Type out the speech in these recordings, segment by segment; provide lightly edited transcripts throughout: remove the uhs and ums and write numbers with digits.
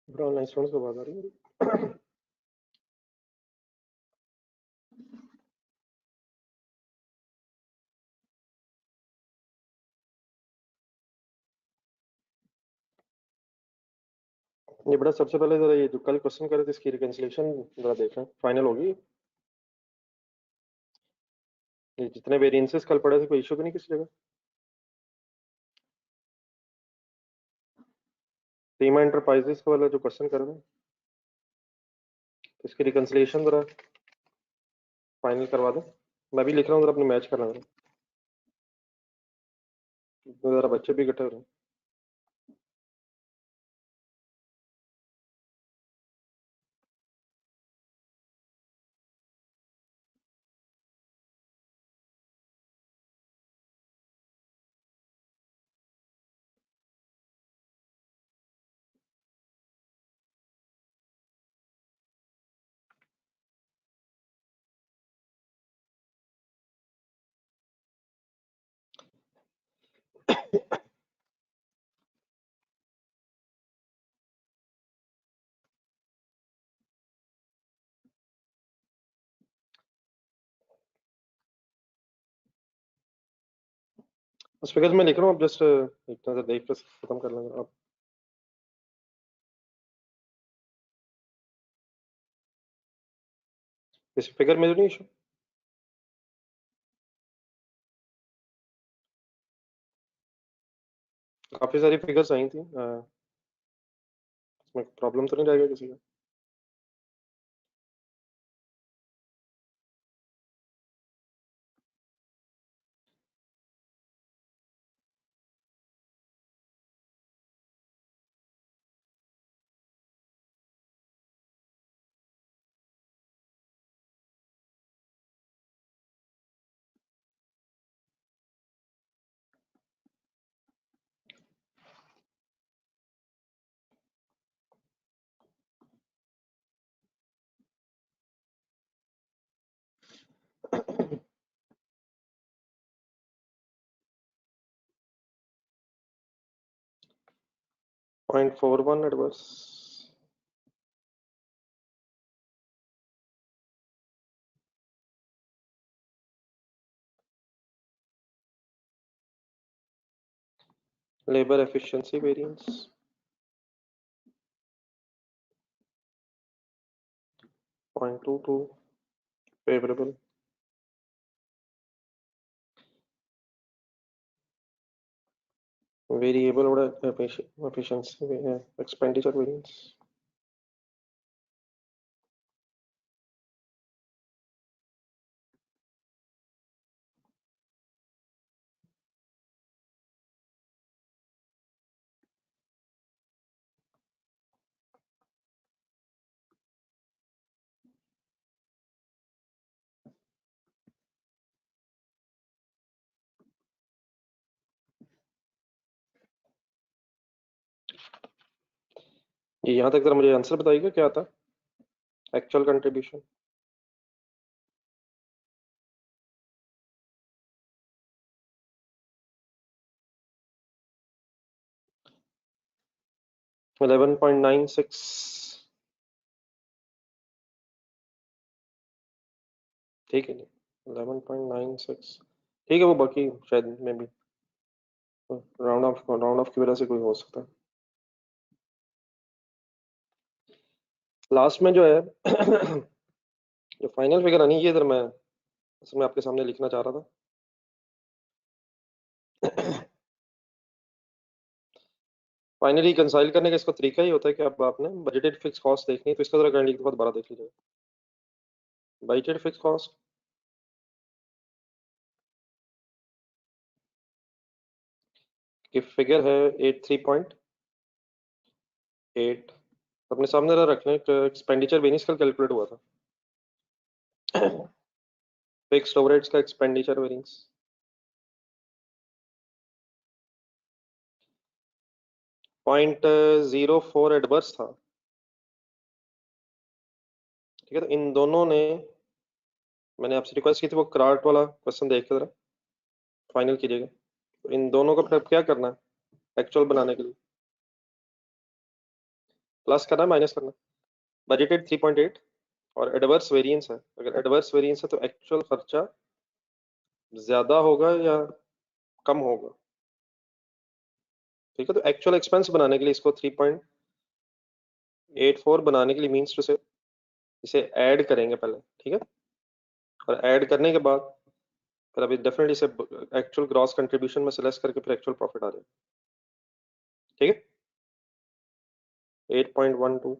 Online students को बात आ रही है। ये बड़ा सबसे पहले जरा ये जो कल क्वेश्चन करे थे इसकी रिकंसिलिएशन जरा देखें, फाइनल होगी। ये जितने वेरिएंसेस कल पड़े थे कोई इशू तो नहीं किसी जगह? सीमा एंटरप्राइजेस वाला जो क्वेश्चन कर रहे हैं इसकी रिकंसिलिएशन जरा फाइनल करवा दो। मैं भी लिख रहा हूँ, जरा अपने मैच कर रहा हूँ, जरा बच्चे भी इकट्ठे हो रहे हैं। उस फिगर में लिख रहा हूँ, अब जस्ट एक नजर देख कर खत्म कर लेंगे अब। इस फिगर में तो नहीं इशू? काफी सारी फिगर्स आई थी, इसमें प्रॉब्लम तो नहीं रहेगा किसी का? .41 adverse. Labour efficiency variance 0.22 favourable. Variable और एफिशिएंसी एक्सपेंडिचर वेरिएंस ये यहाँ तक जरा मुझे आंसर बताइएगा क्या आता एक्चुअल कंट्रीब्यूशन। $11.96। ठीक है जी, 11.96 ठीक है। वो बाकी शायद में भी राउंड ऑफ की वजह से कोई हो सकता है। लास्ट में जो है जो फाइनल फिगर आनी ये इधर मैं असल में आपके सामने लिखना चाह रहा था। फाइनली कंसाइल करने का इसका तरीका ही होता है कि अब आपने बजटेड फिक्स कॉस्ट देखनी है तो इसका जरा काइंडली एक बार दोबारा देख लीजिए। बजटेड फिक्स कॉस्ट की फिगर है 83.8। अपने सामने जरा रखना है, एक्सपेंडिचर वेरिएंस कल कैलकुलेट हुआ था। फिक्स्ड ओवरहेड्स का एक्सपेंडिचर वेरिएंस 0.04 एडवर्स था। ठीक है, तो इन दोनों ने, मैंने आपसे रिक्वेस्ट की थी वो क्रार्ट वाला क्वेश्चन देख के जरा फाइनल कीजिएगा। तो इन दोनों को फिर क्या करना है एक्चुअल बनाने के लिए? प्लस करना है माइनस करना है? बजटेड 3.8 और एडवर्स वेरिएंस है। अगर एडवर्स वेरिएंस है तो एक्चुअल खर्चा ज्यादा होगा या कम होगा? ठीक है, तो एक्चुअल एक्सपेंस बनाने के लिए इसको 3.84 बनाने के लिए मीन्स टू से इसे ऐड करेंगे पहले, ठीक है, और ऐड करने के बाद फिर अभी डेफिनेटली इसे एक्चुअल ग्रॉस कंट्रीब्यूशन में से लेस करके फिर एक्चुअल प्रॉफिट आ जाएगा। ठीक है, 8.12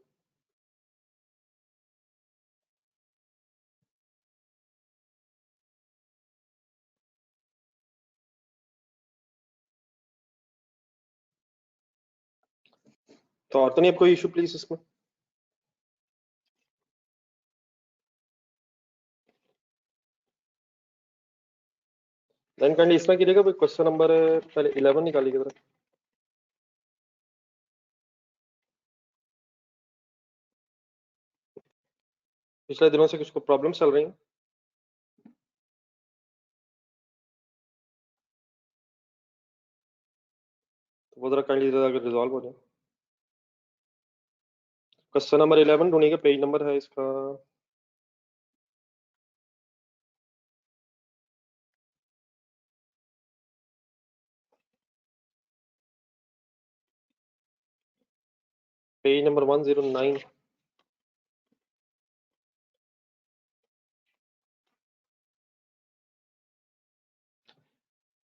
तो और तो नहीं अब कोई इशू प्लीज इसमें? देन काइंडली इसमें कीजिएगा, क्वेश्चन नंबर पहले 11 निकालिए जरा। पिछले दिनों से कुछ को प्रॉब्लम चल रही है तो वो जरा काइंडली अगर रिजॉल्व हो जाए। क्वेश्चन नंबर 11 ढूंढिएगा, पेज नंबर है इसका पेज नंबर 109।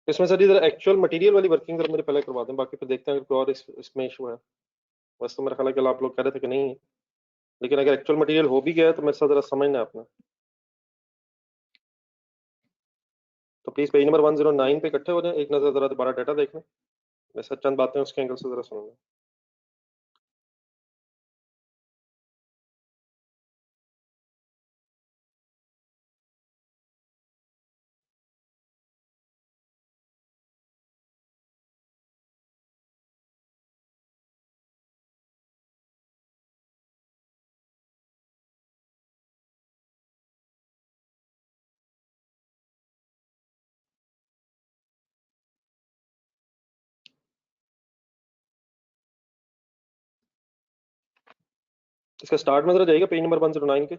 इसमें सर इधर एक्चुअल मटेरियल वाली वर्किंग जरा मेरे पहले करवा दें, बाकी फिर देखते हैं अगर कोई और इसमें इशू है। वैसे तो मेरा ख्याल है कि आप लोग कह रहे थे कि नहीं है, लेकिन अगर एक्चुअल मटेरियल हो भी गया है तो मेरे साथ जरा समझना है अपना। तो प्लीज पेज नंबर 109 पे इकट्ठे हो जाए, एक नजर जरा दोबारा डाटा देख लें। वैसे चंद बातें उसके एंगल से जरा सुन। इसका स्टार्ट में जरा जाइएगा पेज नंबर 109 के।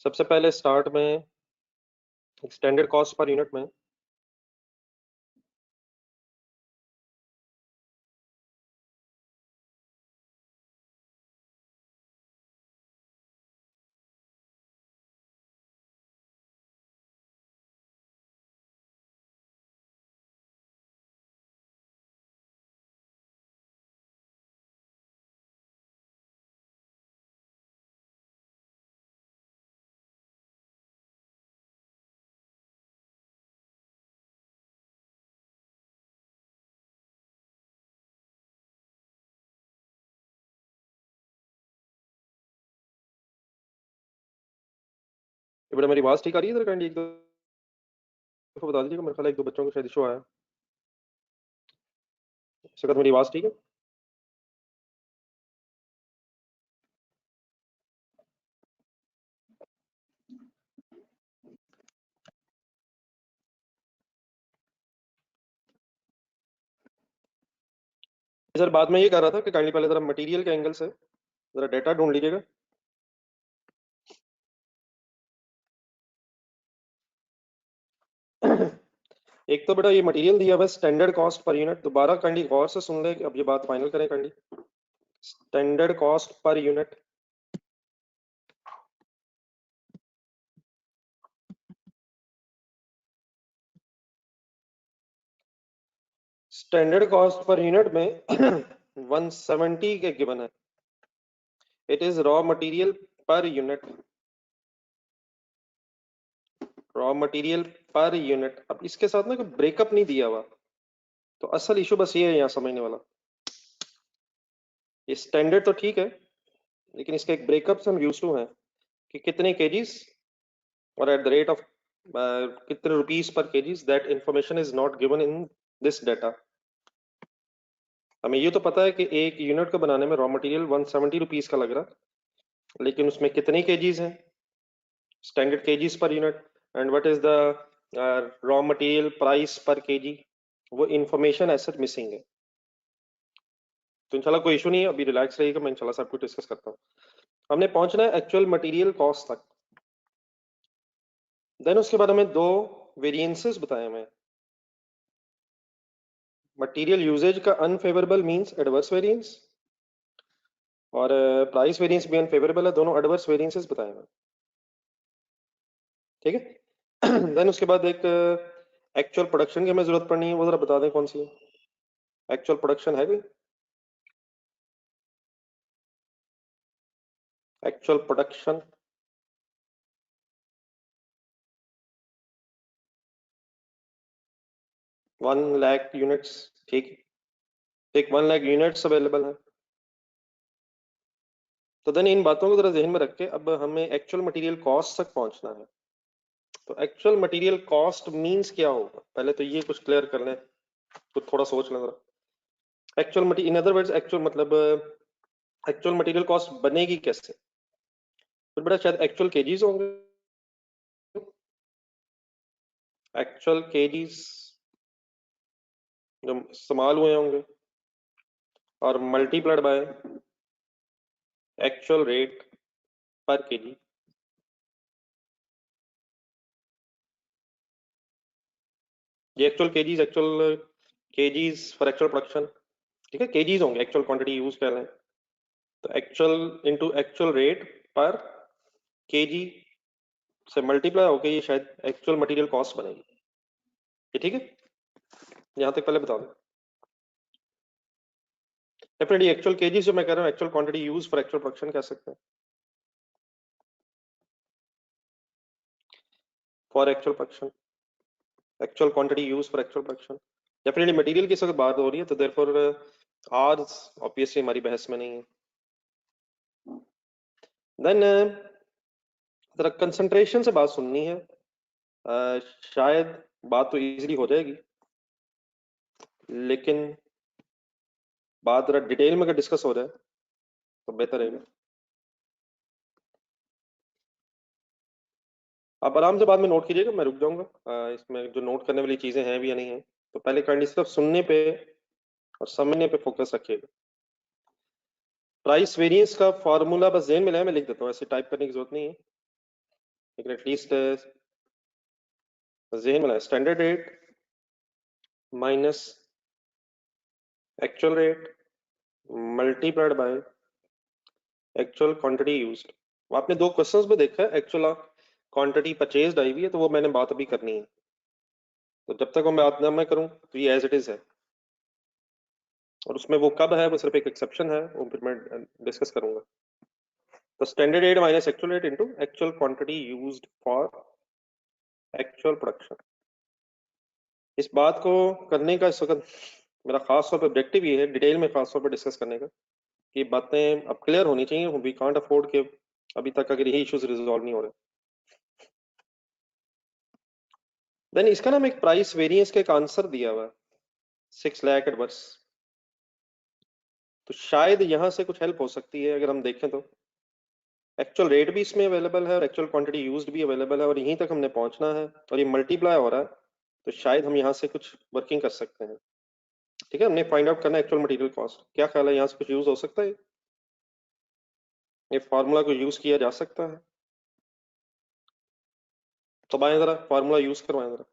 सबसे पहले स्टार्ट में स्टैंडर्ड कॉस्ट पर यूनिट में ये बड़ा मेरी आवाज ठीक आ रही है इधर काइंडली एक दो बता दीजिएगा, मेरे ख्याल है एक दो बच्चों को शायद इशू आया। इससे अगर मेरी आवाज ठीक है। सर बाद में ये कह रहा था कि काइंडली पहले जरा मटेरियल के एंगल से जरा डेटा ढूंढ लीजिएगा। एक तो बेटा ये मटेरियल दिया हुआ है स्टैंडर्ड कॉस्ट पर यूनिट, दोबारा काइंडली गौर से सुन ले, अब ये बात फाइनल करें kindly. Standard cost per unit standard cost per unit में 170 के गिवन है। It is raw material per unit, raw material per unit. अब इसके साथ ना कोई ब्रेकअप नहीं दिया हुआ, तो असल इशू बस ये है यहाँ समझने वाला। ये स्टैंडर्ड तो ठीक है, लेकिन इसका एक ब्रेकअप से हम यूज टू है कि कितने केजीज और एट द रेट ऑफ कितने रुपीस पर KGs, that information is not given in this data. हमें ये तो पता है कि एक यूनिट को बनाने में रॉ मटेरियल 170 रुपीस का लग रहा है, लेकिन उसमें कितने केजीज हैं, standard KGs per unit, and what is the raw material price पर केजी, वो इंफॉर्मेशन ऐसे मिसिंग है। तो इंशाल्लाह कोई इशू नहीं है, अभी रिलैक्स रहिएगा, मैं इंशाल्लाह सब कुछ डिस्कस करता हूँ। हमने पहुंचना है एक्चुअल मटेरियल कॉस्ट तक। देन उसके बाद हमें दो वेरिएंसेस बताए हमें। मटेरियल यूजेज का अनफेवरेबल मींस एडवर्स वेरिएंस, और प्राइस वेरिएंस भी अनफेवरेबल है, दोनों एडवर्स वेरिएंसेस बताए हमें, ठीक है। देन उसके बाद एक एक्चुअल प्रोडक्शन की हमें जरूरत पड़नी है, वो जरा बता दें कौन सी है एक्चुअल प्रोडक्शन है कोई? एक्चुअल प्रोडक्शन 1 लाख यूनिट्स, ठीक है, एक 1 लाख यूनिट्स अवेलेबल है। तो देन इन बातों को जरा जहन में रख के अब हमें एक्चुअल मटेरियल कॉस्ट तक पहुंचना है। तो एक्चुअल मटेरियल कॉस्ट मींस क्या होगा, पहले तो ये कुछ क्लियर कर लें, कुछ थोड़ा सोच लें जरा। Actual material, in other words actual मतलब एक्चुअल मटेरियल कॉस्ट बनेगी कैसे? तो बेटा शायद एक्चुअल केजीज होंगे, एक्चुअल केजीज जो इस्तेमाल हुए होंगे, और multiplied by actual rate per kg. ये actual KGs for actual production, ठीक है, केजीज होंगे, एक्चुअल क्वांटिटी यूज कर लें, तो actual into actual rate per KG से मल्टीप्लाई होकर ये शायद एक्चुअल मटेरियल कॉस्ट बनेगी। ये ठीक है, यहाँ तक पहले बता दें। डेफिनेटली एक्चुअल केजीज जो मैं कह रहा हूँ actual quantity use for actual production कह सकते हैं, for actual production, actual quantity use for actual production. Definitely material की अगर बात हो रही है तो देयरफॉर आज ऑब्वियसली हमारी बहस में नहीं है। देन जरा कंसंट्रेशन से बात सुननी है, शायद बात तो इजीली हो जाएगी, लेकिन बात जरा डिटेल में अगर डिस्कस हो जाए तो बेहतर रहेगा। आप आराम से बाद में नोट कीजिएगा, मैं रुक जाऊंगा, इसमें जो नोट करने वाली चीजें हैं भी या नहीं है, तो पहले काइंडली सिर्फ सुनने पे और समझने पे फोकस रखिएगा। प्राइस वेरिएंस का फॉर्मूला बस ज़हन में लाया, मैं लिख देता हूँ, ऐसे टाइप करने की जरूरत नहीं है, लेकिन एटलीस्ट ज़हन में लाया। Standard rate minus actual rate multiplied by actual quantity used. आपने दो क्वेश्चंस में देखा है एक्चुअल क्वांटिटी परचेज्ड आई हुई है, तो वो मैंने बात अभी करनी है, तो जब तक मैं बात ना मैं करूँ तो ये एज इट इज है, और उसमें वो कब है वो सिर्फ एक एक्सेप्शन है, वो फिर मैं डिस्कस करूंगा। तो standard rate minus actual rate into actual quantity used for actual production. इस बात को करने का इस वक्त मेरा खास तौर पर ऑब्जेक्टिव ये है, डिटेल में खास तौर पर डिस्कस करने का, कि बातें अब क्लियर होनी चाहिए। वी कांट अफोर्ड के अभी तक अगर यही इश्यूज रिजॉल्व नहीं हो रहे। देन इसका नाम एक प्राइस वेरिएंस का एक आंसर दिया हुआ 6 लाख एडवर्स, तो शायद यहां से कुछ हेल्प हो सकती है। अगर हम देखें तो एक्चुअल रेट भी इसमें अवेलेबल है और एक्चुअल क्वांटिटी यूज्ड भी अवेलेबल है, और यहीं तक हमने पहुंचना है, और ये मल्टीप्लाई हो रहा है, तो शायद हम यहाँ से कुछ वर्किंग कर सकते हैं। ठीक है, हमने फाइंड आउट करना है एक्चुअल मटेरियल कॉस्ट। क्या ख्याल है, यहाँ से कुछ यूज हो सकता है, ये फार्मूला को यूज किया जा सकता है? तो आए जरा फार्मूला यूज करवाएं जरा।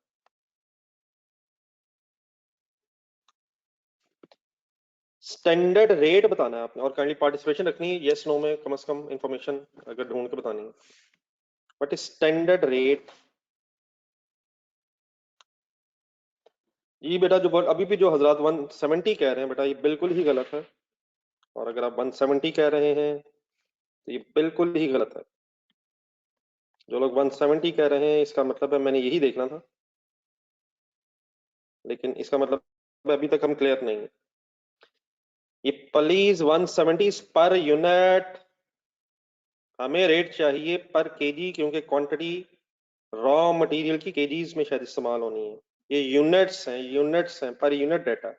स्टैंडर्ड रेट बताना है आपने, और काइंडली पार्टिसिपेशन रखनी है, यस नो में कम से कम इंफॉर्मेशन अगर ढूंढ के बतानी है। What is standard rate? ये बेटा जो अभी भी जो हजरात 170 कह रहे हैं बेटा, ये बिल्कुल ही गलत है, और अगर आप 170 कह रहे हैं तो ये बिल्कुल ही गलत है। जो लोग 170 कह रहे हैं इसका मतलब है मैंने यही देखना था, लेकिन इसका मतलब अभी तक हम क्लियर नहीं है। ये प्लीज 170 पर यूनिट, हमें रेट चाहिए पर केजी, क्योंकि क्वांटिटी रॉ मटेरियल की केजीज में शायद इस्तेमाल होनी है। ये यूनिट्स हैं पर यूनिट डाटा।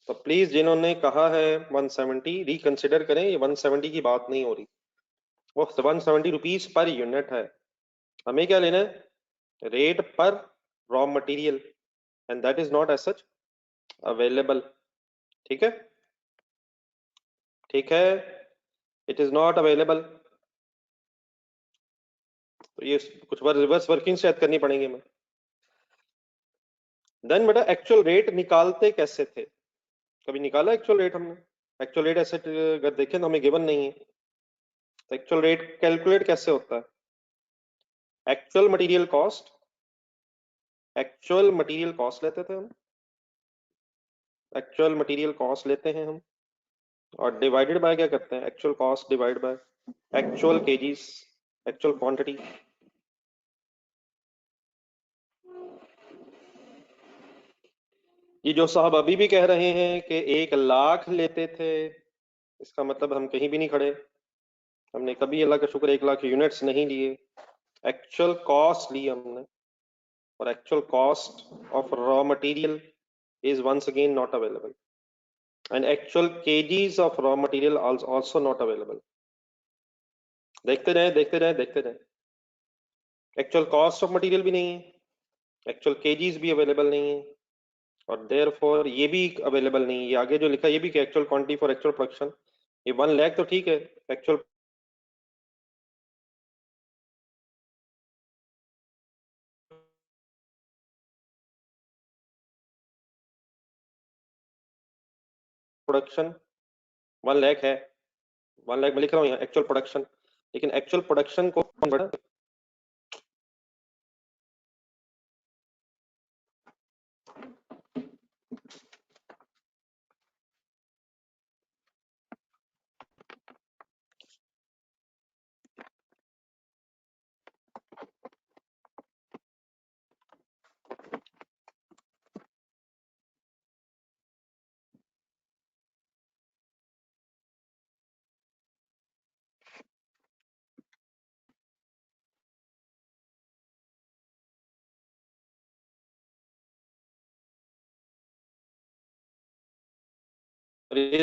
तो प्लीज जिन्होंने कहा है 170 रिकंसिडर करें, ये 170 की बात नहीं हो रही, वो 170 रुपीज पर यूनिट है। हमें क्या लेना है, रेट पर raw material, and that is not as such available. ठीक है, ठीक है, इट इज नॉट अवेलेबल। तो ये कुछ रिवर्स वर्किंग शायद करनी पड़ेंगी हमें। देन बेटा एक्चुअल रेट निकालते कैसे थे? कभी निकाला एक्चुअल रेट हमने? एक्चुअल रेट ऐसे अगर देखें तो हमें गिवन नहीं है, तो एक्चुअल रेट कैलकुलेट कैसे होता है? Actual material cost, actual material cost लेते थे हम, एक्चुअल मटेरियल कॉस्ट लेते हैं हम, और डिवाइडेड बाय क्या करते हैं? Actual cost divide by actual kgs, actual quantity. ये जो साहब अभी भी कह रहे हैं कि 1 लाख लेते थे, इसका मतलब हम कहीं भी नहीं खड़े। हमने कभी अल्लाह का शुक्र 1 लाख यूनिट्स नहीं लिए, एक्चुअल कॉस्ट ली हमने, और actual cost of raw material is once again not available, and actual kgs of raw material also not available. देखते रहे देखते रहे देखते रहे, एक्चुअल कॉस्ट ऑफ मटेरियल भी नहीं है, एक्चुअल kgs भी अवेलेबल नहीं है, और देयरफॉर ये भी अवेलेबल नहीं है। ये आगे जो लिखा है ये भी कि actual quantity for actual production, ये 1 लाख तो ठीक है, एक्चुअल प्रोडक्शन 1 लाख है, 1 लाख मैं लिख रहा हूँ यहाँ एक्चुअल प्रोडक्शन, लेकिन एक्चुअल प्रोडक्शन को बड़ा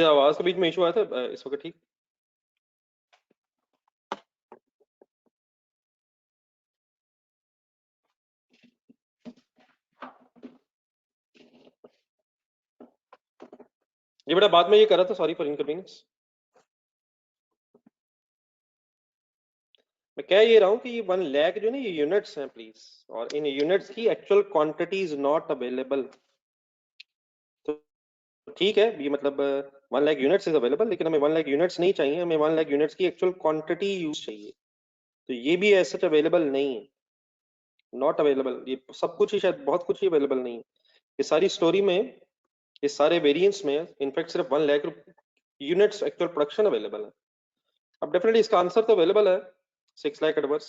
आवाज के बीच में इशू आया था इस वक्त, ठीक? ये बेटा बाद में ये करा था, सॉरी फॉर इनकन्वीनियंस। मैं कह ये रहा हूँ कि ये 1 लाख जो ना ये यूनिट्स हैं प्लीज, और इन यूनिट्स की actual quantity is not available. तो ठीक है, ये मतलब 1 लाख यूनिट्स इज अवेलेबल, लेकिन हमें 1 लाख यूनिट्स नहीं चाहिए, हमें 1 लाख यूनिट्स की एक्चुअल क्वांटिटी यूज चाहिए। तो ये भी एज सच अवेलेबल नहीं है, नॉट अवेलेबल। ये सब कुछ ही शायद बहुत कुछ ही अवेलेबल नहीं है। ये सारी स्टोरी में, इस सारे वेरिएंट्स में इनफैक्ट सिर्फ 1 lakh units actual production available है। अब डेफिनेटली इसका आंसर तो अवेलेबल है 6 लाख एडवर्स,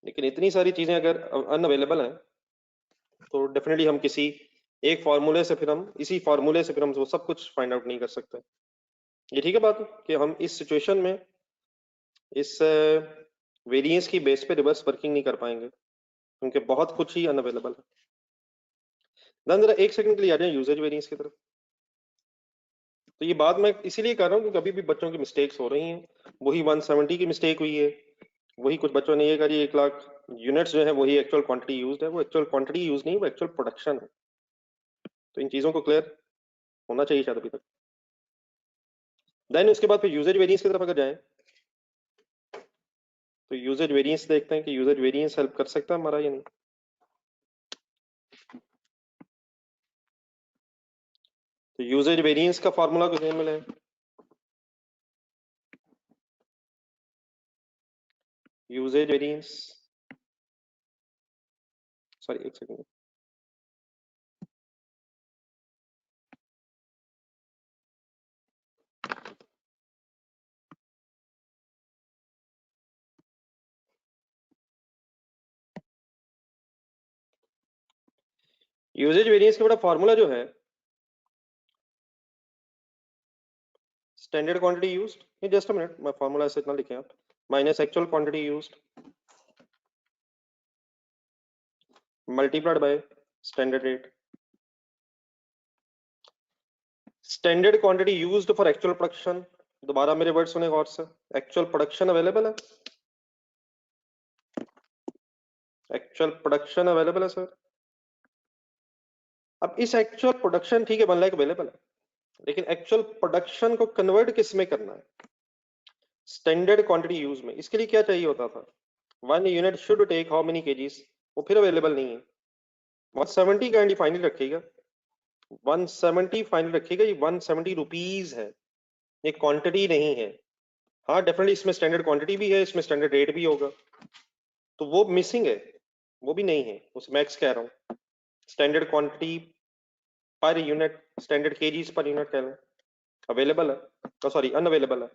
लेकिन इतनी सारी चीजें अगर अनअवेलेबल हैं तो डेफिनेटली हम किसी एक फार्मूले से फिर हम इसी फार्मूले से फिर हम वो सब कुछ फाइंड आउट नहीं कर सकते। ये ठीक है बात कि हम इस सिचुएशन में इस वेरिएंस की बेस पे रिवर्स वर्किंग नहीं कर पाएंगे क्योंकि बहुत कुछ ही अनअवेलेबल है। देन जरा एक सेकंड के लिए आ जाए यूजेज वेरिएंस की तरफ। तो ये बात मैं इसीलिए कर रहा हूँ कि कभी भी बच्चों की मिस्टेक्स हो रही हैं, वही 170 की मिस्टेक हुई है, वही कुछ बच्चों ने ये कहा 1 लाख यूनिट्स जो है वही एक्चुअल क्वांटिटी यूज्ड है। वो एक्चुअल क्वांटिटी यूज नहीं, वो एक्चुअल प्रोडक्शन है। तो इन चीजों को क्लियर होना चाहिए शायद अभी तक। देन उसके बाद फिर यूजेज वेरिएंस की तरफ अगर जाएं तो यूजेज वेरिएंस देखते हैं कि यूजेज वेरिएंस हेल्प कर सकता है हमारा या नहीं। तो यूजेज वेरिएंस का फार्मूला कुछ नहीं मिले, यूजेज वेरिएंस, सॉरी एक सेकंड, यूजेज वेरिएंस का बड़ा फार्मूला जो है स्टैंडर्ड क्वांटिटी यूज्ड, ये जस्ट अ मिनट मैं फार्मूला ऐसे इतना लिखे आप, minus actual quantity used multiplied by standard rate. Standard quantity used for actual production, दोबारा मेरे वर्ड सुने गौर से, एक्चुअल प्रोडक्शन अवेलेबल है, एक्चुअल प्रोडक्शन अवेलेबल है सर। अब इस एक्चुअल प्रोडक्शन ठीक है 1 लाख अवेलेबल है, लेकिन एक्चुअल प्रोडक्शन को कन्वर्ट किस में करना है? स्टैंडर्ड क्वांटिटी यूज में। इसके लिए क्या चाहिए होता था? 1 unit should take how many kgs, वो फिर अवेलेबल नहीं है। 170 का फाइनल रखिएगा, 170 फाइनल रखिएगा, ये 170 रुपीज है, ये क्वांटिटी नहीं है। हाँ डेफिनेटली इसमें स्टैंडर्ड क्वांटिटी भी है, इसमें स्टैंडर्ड रेट भी होगा, तो वो मिसिंग है, वो भी नहीं है, उस मैक्स कह रहा हूँ। Standard quantity per unit, standard KGs per unit कह लें, अवेलेबल है, सॉरी अनअवेलेबल है,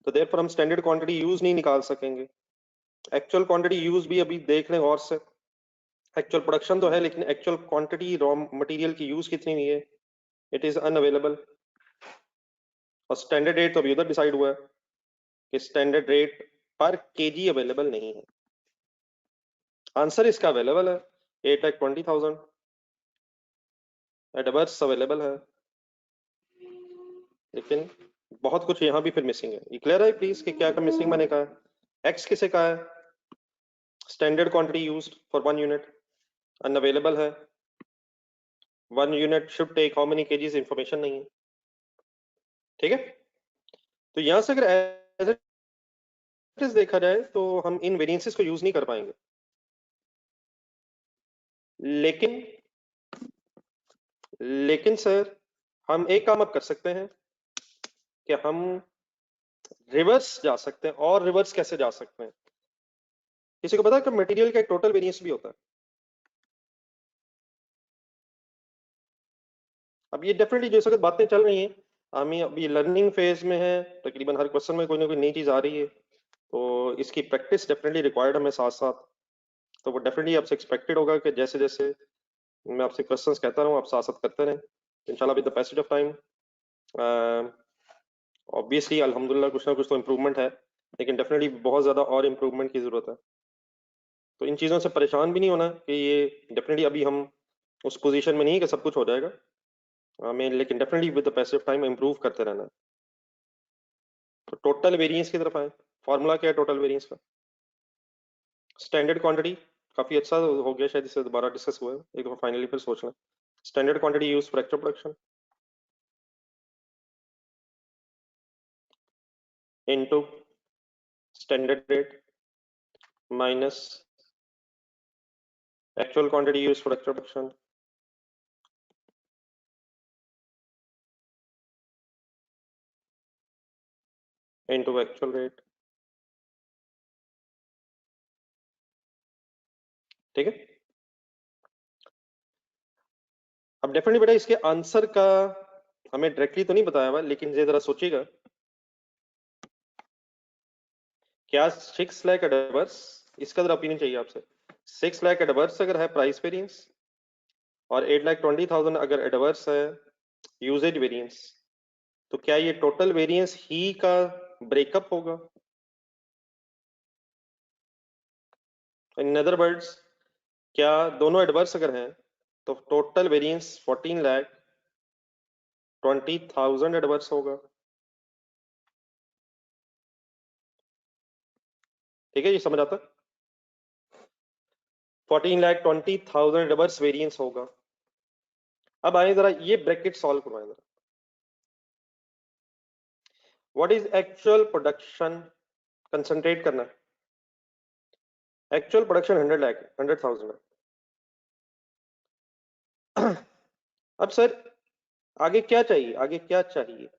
तो देयरफॉर हम स्टैंडर्ड क्वांटिटी यूज नहीं निकाल सकेंगे। एक्चुअल क्वांटिटी यूज भी अभी देख लें और से, एक्चुअल प्रोडक्शन तो है लेकिन एक्चुअल क्वांटिटी रॉ मटेरियल की यूज कितनी हुई है, इट इज अनअवेलेबल। और स्टैंडर्ड रेट तो अभी उधर डिसाइड हुआ है कि standard rate per KG available नहीं है। आंसर इसका अवेलेबल है, 8,20,000 एडवर्स अवेलेबल है, लेकिन बहुत कुछ यहाँ भी फिर मिसिंग है। ये क्लियर है प्लीज कि क्या मिसिंग मैंने कहा है? एक्स किसे कहा है? Standard quantity used for 1 unit unavailable है, 1 unit should take how many kgs, information नहीं है। ठीक है, तो यहां से अगर एज इट इज देखा जाए तो हम इन वेरिएंसेस को यूज नहीं कर पाएंगे, लेकिन सर हम एक काम अब कर सकते हैं कि हम रिवर्स जा सकते हैं। और रिवर्स कैसे जा सकते हैं? किसी को पता है कि मटेरियल का एक टोटल वेरिएंस भी होता है? अब ये डेफिनेटली जो सब बातें चल रही हैं, हम अभी लर्निंग फेज में है, तकरीबन हर क्वेश्चन में कोई ना कोई नई चीज आ रही है, तो इसकी प्रैक्टिस डेफिनेटली रिक्वायर्ड हमें साथ साथ। तो वो डेफिनेटली आपसे एक्सपेक्टेड होगा कि जैसे जैसे मैं आपसे क्वेश्चंस कहता रहूँ आप साथ साथ करते रहें, इंशाल्लाह with the passage of time. Obviously अल्हम्दुलिल्लाह कुछ ना कुछ तो इम्प्रूवमेंट है, लेकिन डेफिनेटली बहुत ज़्यादा और इम्प्रूवमेंट की ज़रूरत है। तो इन चीज़ों से परेशान भी नहीं होना कि ये डेफिनेटली अभी हम उस पोजीशन में नहीं कि सब कुछ हो जाएगा हमें, लेकिन definitely with the passage of time improve करते रहना है। तो टोटल वेरिएंस की तरफ आए, फॉर्मूला क्या है टोटल वेरिएंस का? स्टैंडर्ड क्वांटिटी, काफ़ी अच्छा हो गया शायद, इससे दोबारा डिस्कस हुआ है, एक दफ़ा फाइनली फिर सोचना। Standard quantity use for actual production into standard rate minus actual quantity used for actual production into actual rate। ठीक है, अब डेफिनेटली बेटा इसके आंसर का हमें डायरेक्टली तो नहीं बताया हुआ, लेकिन ये जरा सोचिएगा, क्या 6 लाख एडवर्स, इसका जरा ओपिनियन चाहिए आपसे। 6 लाख एडवर्स अगर है प्राइस वेरिएंस, और 8,20,000 अगर एडवर्स है यूजेज वेरिएंस, तो क्या ये टोटल वेरिएंस ही का ब्रेकअप होगा? इन अदर वर्ड्स, क्या दोनों एडवर्स अगर हैं तो टोटल वेरिएंस 14,20,000 एडवर्स होगा? ठीक है, ये समझ आता है? 14,20,000 रिवर्स वेरिएंस होगा। अब आए जरा ये ब्रैकेट सॉल्व करवाएं जरा। What is actual production? Concentrate करना है, एक्चुअल प्रोडक्शन 100 लाख 100,000 है। अब सर आगे क्या चाहिए, आगे क्या चाहिए?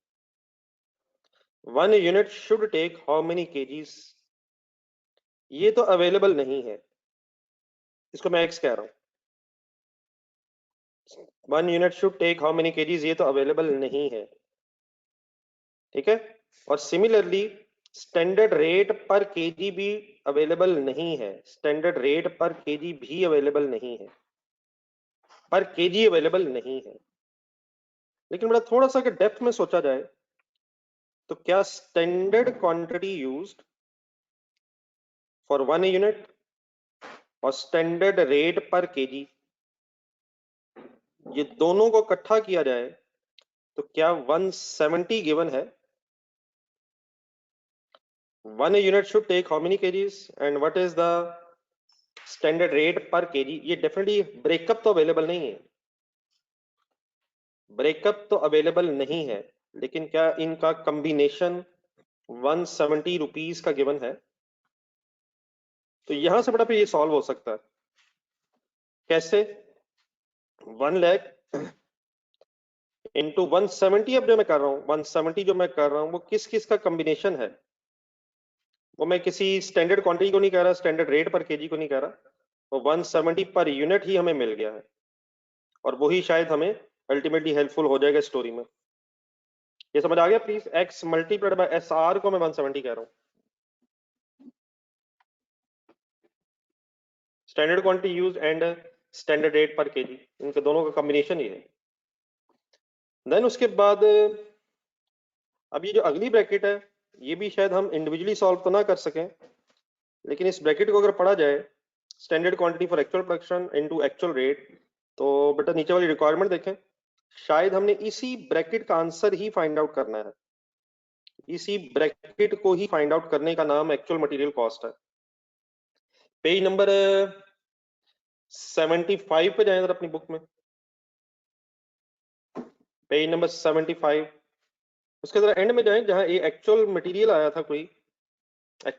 1 unit should take how many kgs, ये तो अवेलेबल नहीं है, इसको मैं एक्स कह रहा हूं। 1 unit should take how many kgs, ये तो अवेलेबल नहीं है। ठीक है, और similarly standard rate per kg भी अवेलेबल नहीं है, स्टैंडर्ड रेट पर केजी भी अवेलेबल नहीं है, पर केजी अवेलेबल नहीं है। लेकिन बड़ा थोड़ा सा अगर डेप्थ में सोचा जाए तो क्या standard quantity used for 1 unit और स्टैंडर्ड रेट पर केजी, ये दोनों को इकट्ठा किया जाए तो क्या 170 गिवन है? 1 unit should take how many kgs and what is the standard rate per kg? ये डेफिनेटली ब्रेकअप तो अवेलेबल नहीं है, ब्रेकअप तो अवेलेबल नहीं है। लेकिन क्या इनका कॉम्बिनेशन 170 रुपीज का गिवन है? तो यहां से बड़ा फिर ये सॉल्व हो सकता है कैसे? 1 लाख इंटू 170, अब जो मैं कर रहा हूँ 170 जो मैं कर रहा हूँ वो किस किस का कॉम्बिनेशन है? वो मैं किसी स्टैंडर्ड क्वांटिटी को नहीं कह रहा, स्टैंडर्ड रेट पर केजी को नहीं कह रहा, वो 170 पर यूनिट ही हमें मिल गया है, और वही शायद हमें अल्टीमेटली हेल्पफुल हो जाएगा स्टोरी में। ये समझ आ गया please? X multiplied by S R को मैं 170 कह रहा हूँ, standard quantity use and standard rate per KG, इनके दोनों का कॉम्बिनेशन ही है। देन उसके बाद अब ये जो अगली ब्रैकेट है ये भी शायद हम इंडिविजुअली सॉल्व तो ना कर सकें, लेकिन इस ब्रैकेट को अगर पढ़ा जाए standard quantity for actual production into actual rate, तो बेटा नीचे वाली रिक्वायरमेंट देखें, शायद हमने इसी ब्रैकेट का आंसर ही फाइंड आउट करना है। इसी ब्रैकेट को ही फाइंड आउट करने का नाम एक्चुअल मटेरियल कॉस्ट है। पेज नंबर 75 पे जाएं जरा अपनी बुक में, पेज नंबर 75, उसके जरा एंड में जाएं जहां ये एक्चुअल मटेरियल आया था कोई,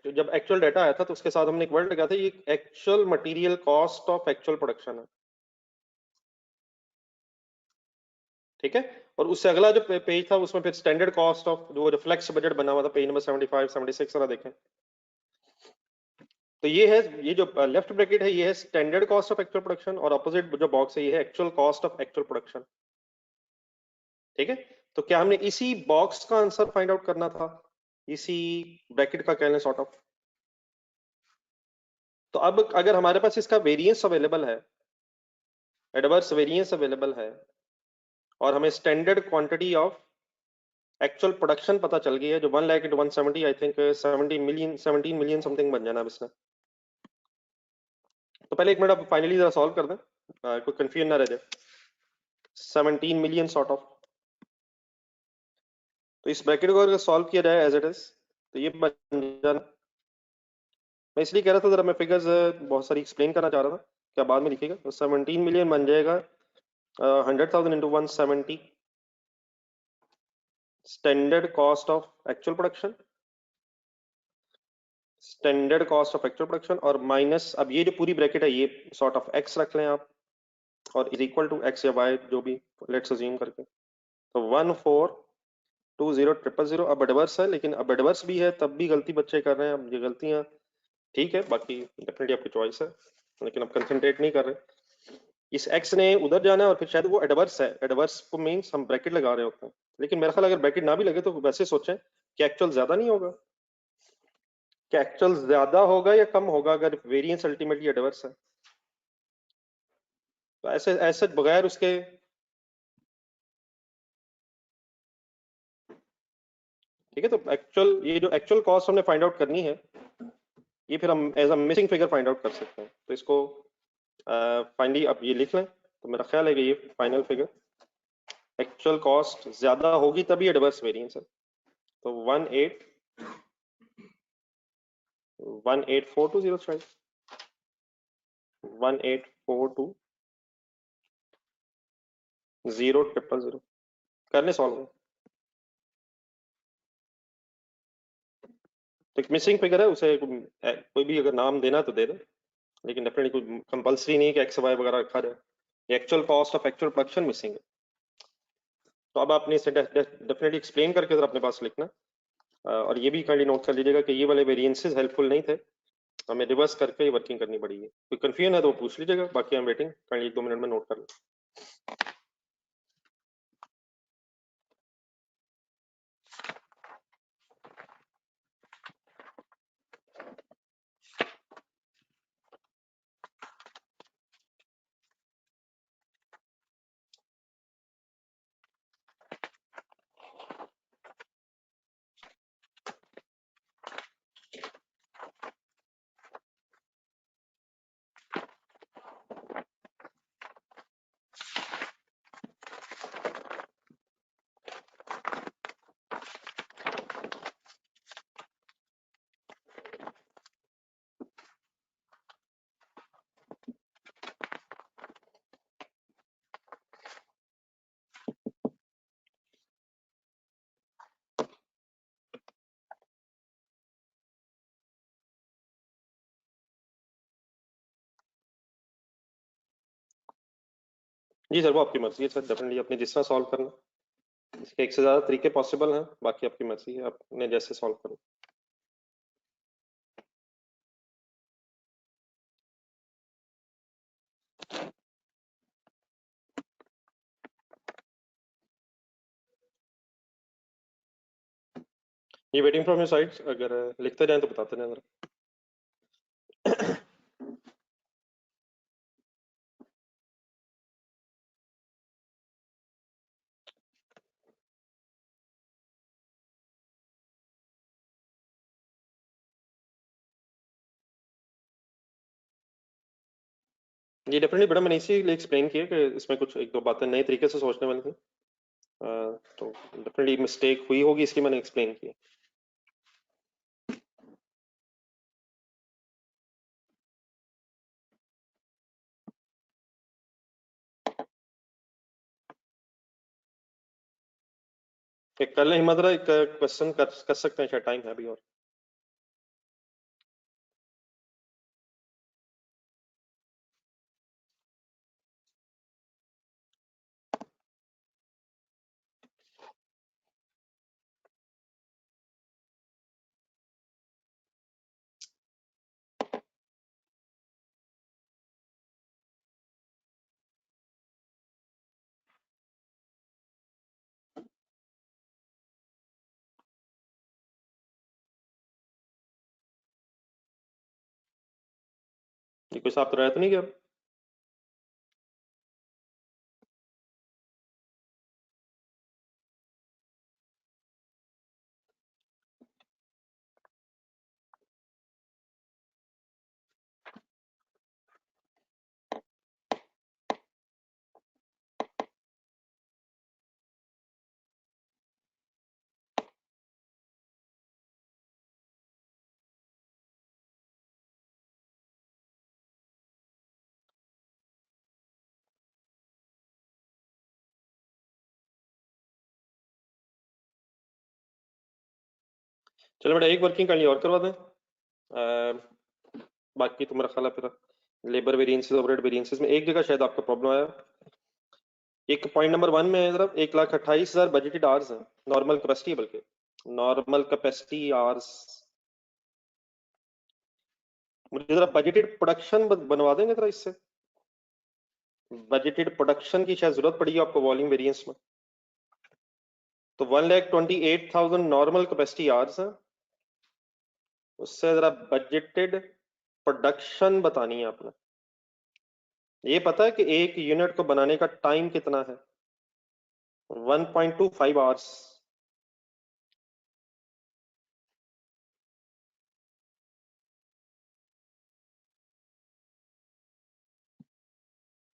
जब एक्चुअल डाटा आया था तो उसके साथ हमने एक वर्ड लगाया था, ये actual material cost of actual production है, ठीक है। और उससे अगला जो पेज था उसमें फिर स्टैंडर्ड कॉस्ट ऑफ जो रिफ्लेक्स बजट बना हुआ था, पेज नंबर 75 76 जरा देखें। तो ये है, ये जो लेफ्ट ब्रैकेट है ये है standard cost of actual production, और अपोजिट जो बॉक्स है ये है actual cost of actual production, ठीक है। तो क्या हमने इसी बॉक्स का आंसर फाइंड आउट करना था, इसी ब्रैकेट का कहने सॉर्ट ऑफ। तो अब अगर हमारे पास इसका वेरिएंस अवेलेबल है, एडवर्स वेरिएंस अवेलेबल है, और हमें standard quantity of actual production पता चल गई है जो 1 lakh into 170, I think 17 million something बन जाना अब इसमें। तो पहले एक मिनट आप फाइनली जरा सॉल्व कर दें, कोई कंफ्यूजन ना रह जाए। 17 मिलियन सॉर्ट ऑफ, तो इस ब्रैकेट को अगर सॉल्व किया जाए एज इट इज तो ये बन जाना। मैं इसलिए कह रहा था, जरा मैं फिगर्स बहुत सारी एक्सप्लेन करना चाह रहा था, क्या बाद में लिखेगा। तो 17 मिलियन बन जाएगा 100,000 into 170 standard cost of actual production, standard cost of actual production, और माइनस, अब ये जो पूरी ब्रैकेट है ये सॉर्ट ऑफ एक्स रख लें आप, और इज इक्वल टू एक्स या वाई जो भी लेट्स अज्यूम करके। तो 14200000, अब एडवर्स है, लेकिन अब एडवर्स भी है तब भी गलती बच्चे कर रहे हैं। अब ये गलतियां ठीक है, बाकी डेफिनेटली आपकी चॉइस है, लेकिन अब कंसंट्रेट नहीं कर रहे। इस एक्स ने उधर जाना है और फिर शायद वो एडवर्स है, एडवर्स को मीन्स हम ब्रैकेट लगा रहे होते हैं, लेकिन मेरा ख्याल अगर ब्रैकेट ना भी लगे तो वैसे सोचें कि एक्चुअल ज्यादा नहीं होगा, क्या एक्चुअल ज्यादा होगा या कम होगा अगर वेरिएंस अल्टीमेटली एडवर्स है। तो ऐसे ऐसे बगैर उसके, ठीक है। तो एक्चुअल, ये जो एक्चुअल कॉस्ट हमने फाइंड आउट करनी है ये फिर हम as a missing figure find out कर सकते हैं। तो इसको फाइनली अब ये लिख लें, तो मेरा ख्याल है कि ये फाइनल फिगर एक्चुअल कॉस्ट ज्यादा होगी तभी एडवर्स वेरिएंस है। तो 18420 शायद 184200000 करने सॉल्व। तो एक मिसिंग फिगर है, उसे कोई भी अगर नाम देना तो दे दे, लेकिन डेफिनेटली कोई कंपलसरी नहीं है कि एक्स वाई वगैरह रखा जाए। Actual cost of actual production missing है। तो अब आपने इसे डेफिनेटली एक्सप्लेन करके जरा अपने पास लिखना, और ये भी काइंडली नोट कर लीजिएगा कि ये वाले वेरिएंसेस हेल्पफुल नहीं थे, हमें रिवर्स करके ही वर्किंग करनी पड़ी है। कोई कंफ्यूजन है तो पूछ लीजिएगा, बाकी I am waiting, kindly 1-2 minute में नोट कर लें। जी सर, वो आपकी मर्जी है सर, डेफिनेटली अपने जिस तरह सॉल्व करना। इसके एक से ज़्यादा तरीके पॉसिबल हैं, बाकी आपकी मर्जी है, आपने जैसे सॉल्व करना। ये वेटिंग फ्रॉम योर साइड, अगर लिखते जाएं तो बताते जाएं जरा। ये डेफिनेटली बड़ा मैंने इसीलिए एक्सप्लेन किया कि इसमें कुछ एक दो बातें नए तरीके से सोचने वाली थी। तो डेफिनेटली मिस्टेक हुई होगी, इसकी मैंने एक्सप्लेन किया। एक कर लें हिम्मत, एक क्वेश्चन कर सकते हैं, शायद टाइम है अभी और। ये कोई साफ तो रहा तो नहीं क्या? चलो बेटा, एक वर्किंग काइंडली और करवा दें। बाकी तो मेरा ख्याल है फिर लेबर वेरिएंसेस, ओवरहेड वेरिएंसेस में एक जगह शायद आपका प्रॉब्लम आया। एक पॉइंट नंबर 1 में जरा 1,28,000 बजटेड आवर्स हैं, नॉर्मल कैपेसिटी, बल्कि नॉर्मल कैपेसिटी आवर्स। मुझे जरा बजटेड प्रोडक्शन बनवा देंगे जरा इससे। बजटेड प्रोडक्शन की शायद जरूरत पड़ी आपको वॉल्यूम वेरिएंस में। तो 1,28,000 नॉर्मल कैपेसिटी आवर्स हैं, उससे जरा बजटेड प्रोडक्शन बतानी है आपने। ये पता है कि एक यूनिट को बनाने का टाइम कितना है? 1.25 आवर्स।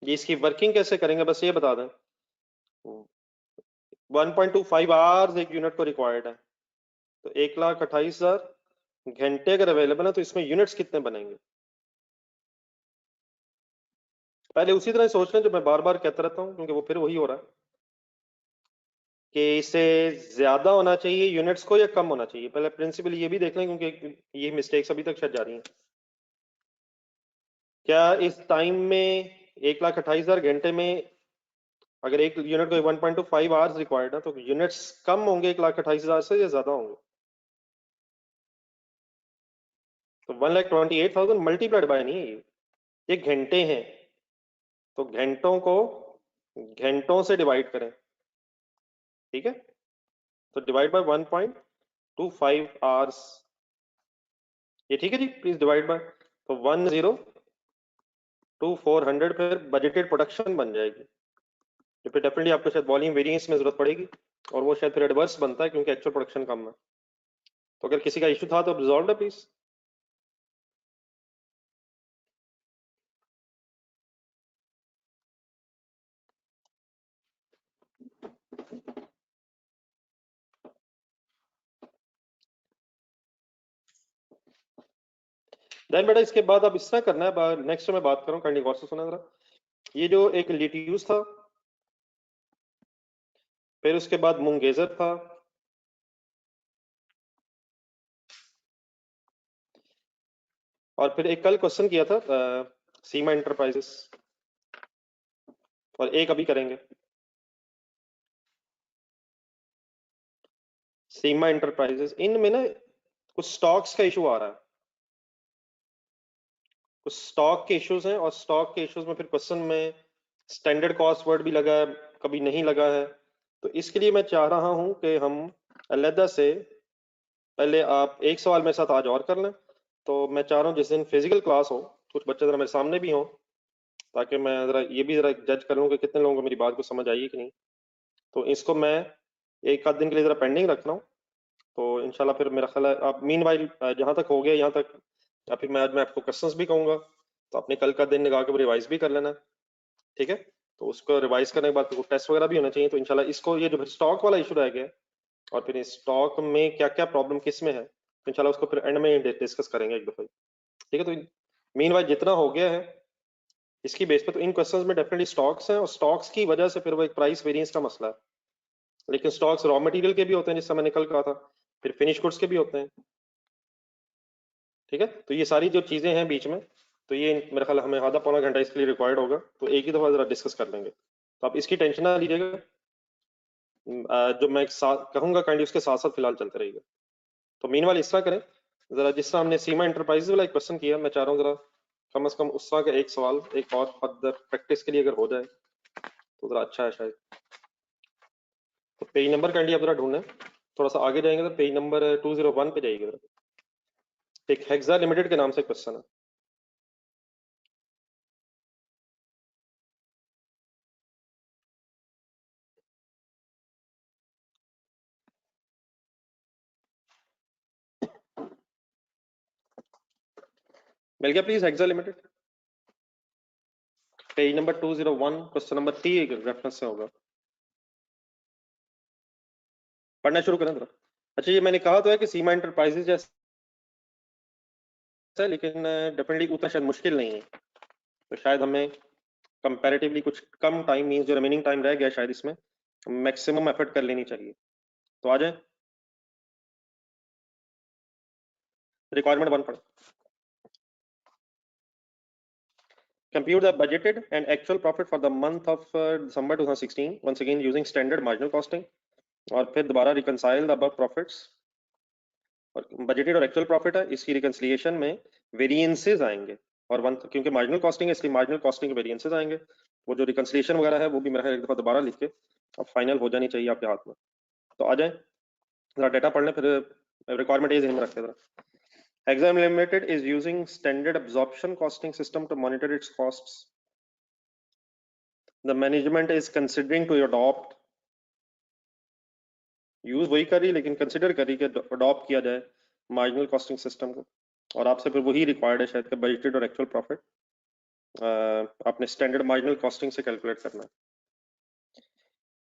ये इसकी वर्किंग कैसे करेंगे बस ये बता दें। 1.25 आवर्स एक यूनिट को रिक्वायर्ड है, तो 1,28,000 घंटे अगर अवेलेबल है तो इसमें यूनिट्स कितने बनेंगे? पहले उसी तरह सोच लें जो मैं बार बार कहता रहता हूँ, क्योंकि वो फिर वही हो रहा है कि इसे ज्यादा होना चाहिए यूनिट्स को या कम होना चाहिए। पहले प्रिंसिपल ये भी देख लें, क्योंकि ये मिस्टेक्स अभी तक शायद जा रही हैं। क्या इस टाइम में 1,28,000 घंटे में अगर एक यूनिट को 1.25 आवर्स रिक्वायर्ड है तो यूनिट्स कम होंगे 1,28,000 से या ज्यादा होंगे? तो 1,28,000 मल्टीप्लाइड बाय नहीं है, ये घंटे हैं, तो घंटों को घंटों से डिवाइड करें, ठीक है? तो डिवाइड बाय 1.25 आवर्स, ये ठीक है जी, प्लीज डिवाइड बाय। तो 102400 फिर बजटेड प्रोडक्शन बन जाएगी। तो फिर डेफिनेटली आपको शायद वॉल्यूम वेरिएंस में जरूरत पड़ेगी, और वो शायद फिर एडवर्स बनता है क्योंकि एक्चुअल प्रोडक्शन कम है। तो अगर किसी का इशू था तो रिजॉल्व है प्लीज। देन बेटा इसके बाद अब इस तरह करना है, नेक्स्ट मैं बात करूं, काइंडली गौर से सुना जरा। ये जो एक लिट्यूस था, फिर उसके बाद मुंगेजर था, और फिर एक कल क्वेश्चन किया था सीमा इंटरप्राइजेस, और एक अभी करेंगे। सीमा इंटरप्राइजेस, इनमें ना कुछ स्टॉक्स का इशू आ रहा है, कुछ स्टॉक के इश्यूज हैं, और स्टॉक के इश्यूज में फिर क्वेश्चन में स्टैंडर्ड कॉस्ट वर्ड भी लगा है, कभी नहीं लगा है। तो इसके लिए मैं चाह रहा हूं कि हम अलहदा से, पहले आप एक सवाल मेरे साथ आज और कर लें। तो मैं चाह रहा हूँ जिस दिन फिजिकल क्लास हो, कुछ बच्चे जरा मेरे सामने भी हों, ताकि मैं जरा ये भी जरा जज कर लूँ कि कितने लोगों को मेरी बात को समझ आई है कि नहीं। तो इसको मैं एक आध दिन के लिए जरा पेंडिंग रख रहा हूँ। तो इंशाल्लाह फिर मेरा ख्याल है आप मीन वाइल जहाँ तक हो गया यहाँ तक, या फिर मैं आज मैं आपको क्वेश्चंस भी कहूँगा, तो आपने कल का दिन निकाल के रिवाइज भी कर लेना, ठीक है। तो उसको रिवाइज करने के बाद टेस्ट वगैरह भी होना चाहिए। तो इंशाल्लाह इसको, ये जो स्टॉक वाला इशू रह गया और फिर स्टॉक में क्या क्या प्रॉब्लम किस में है, तो इंशाल्लाह उसको फिर एंड में डिस्कस करेंगे एक दफा, ठीक है। तो मीन वाइल जितना हो गया है इसकी बेस पे, तो इन क्वेश्चंस में डेफिनेटली स्टॉक्स हैं, और स्टॉक्स की वजह से फिर वो एक प्राइस वेरिएंस का मसला है। लेकिन स्टॉक्स रॉ मटेरियल के भी होते हैं, जिस समय निकल कहा था, फिर फिनिश गुड्स के भी होते हैं, ठीक है। तो ये सारी जो चीजें हैं बीच में, तो ये मेरे ख्याल हमें आधा पौना घंटा इसके लिए रिक्वायर्ड होगा, तो एक ही दफा जरा डिस्कस कर लेंगे। तो आप इसकी टेंशन ना लीजिएगा, जो मैं कहूंगा काइंडली उसके साथ साथ फिलहाल चलते रहेगा। तो मीनवाइल इस तरह करें, जरा जिस तरह हमने सीमा एंटरप्राइजेज वाला एक क्वेश्चन किया, मैं चाह रहा हूँ जरा कम से कम उस तरह का एक सवाल एक और फर्दर प्रैक्टिस के लिए अगर हो जाए तो जरा अच्छा है शायद। तो पेज नंबर काइंडली आप जरा ढूंढें, थोड़ा सा आगे जाएंगे तो पेज नंबर 201 पे जाइएगा। एक हेक्सा लिमिटेड के नाम से क्वेश्चन है। मिल गया please, hexa limited page number 201 question number 3 reference से होगा। पढ़ना शुरू करें जरा। अच्छा, ये मैंने कहा तो है कि सीमा एंटरप्राइजेज जैसा है, लेकिन डेफिनेटली उतना शायद मुश्किल नहीं है। तो शायद हमें कंपैरेटिवली कुछ कम टाइम, मींस जो रिमेनिंग टाइम रह गया शायद इसमें मैक्सिमम एफर्ट कर लेनी चाहिए। तो आ जाए, रिक्वायरमेंट 1 पढ़। Compute the budgeted and actual profit for the month of December 2016, once again using standard marginal costing, और फिर दोबारा reconcile the above profits। और बजटेड और एक्चुअल प्रॉफिट है, इसकी रिकंसिलिएशन में वेरिएंसेस आएंगे, और वन क्योंकि मार्जिनल कॉस्टिंग है इसलिए मार्जिनल कॉस्टिंग के वेरिएंसेस आएंगे। वो जो रिकंसिलिएशन वगैरह है वो भी मेरा एक दफा दोबारा लिख के अब फाइनल हो जानी चाहिए आपके हाथ में। तो आ जाए जरा डेटा पढ़ लें, फिर रिक्वायरमेंट ये ध्यान में रखें जरा। Exam Limited is using standard absorption costing system to monitor its costs. The management is considering to adopt, use वही कर रही लेकिन कंसिडर कर रही कि अडॉप्ट किया जाए मार्जिनल कॉस्टिंग सिस्टम को, और आपसे फिर वही रिक्वायर्ड है शायद कि बजटेड और एक्चुअल प्रॉफिट आपने स्टैंडर्ड मार्जिनल कॉस्टिंग से कैलकुलेट करना है।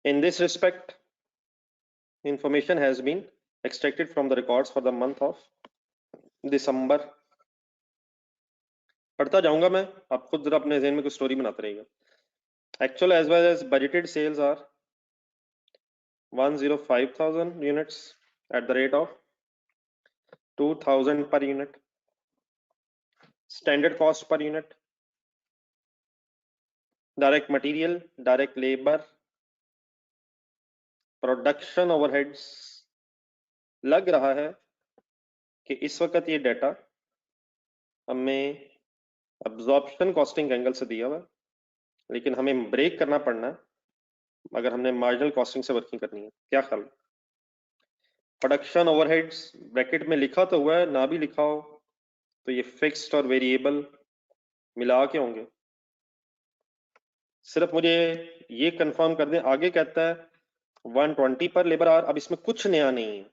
In this respect information has been extracted from the records for the month of December। पढ़ता जाऊंगा मैं, आप खुद जरा अपने ज़हन में कुछ स्टोरी बनाते रहिएगा। Actual as well as budgeted sales are 105,000 units at the rate of 2,000 per unit। Standard cost per unit, direct material, direct labor, production overheads. लग रहा है कि इस वक्त ये डाटा हमें अब्जॉर्प्शन कॉस्टिंग एंगल से दिया हुआ है, लेकिन हमें ब्रेक करना पड़ना है अगर हमने मार्जिनल कॉस्टिंग से वर्किंग करनी है। क्या ख्याल? प्रोडक्शन ओवरहेड्स ब्रैकेट में लिखा तो हुआ है, ना भी लिखा हो तो ये फिक्स्ड और वेरिएबल मिला के होंगे। सिर्फ मुझे ये कंफर्म कर दें, आगे कहता है 120 पर लेबर आवर। अब इसमें कुछ नया नहीं है,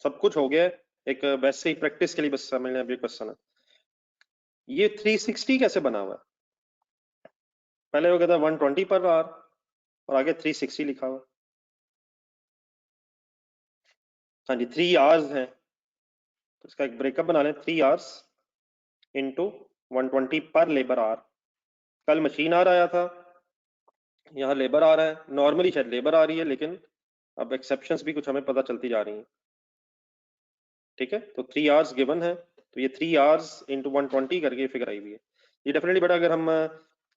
सब कुछ हो गया है। एक वैसे ही प्रैक्टिस के लिए बस समझने अभी क्वेश्चन है, ये 360 कैसे बना हुआ है? पहले वो कहता है 120 पर आवर और आगे 360 लिखा हुआ। हाँ जी, 3 आवर्स हैं, तो इसका एक ब्रेकअप बना लें, 3 आवर्स इंटू 120 पर लेबर आवर। कल मशीन आवर आया था, यहाँ लेबर आ रहा है। नॉर्मली शायद लेबर आ रही है, लेकिन अब एक्सेप्शंस भी कुछ हमें पता चलती जा रही हैं, ठीक है। तो 3 आवर्स गिवन है, तो ये 3 आवर्स इंटू 120 करके फिगर आई हुई है। ये डेफिनेटली बेटा अगर हम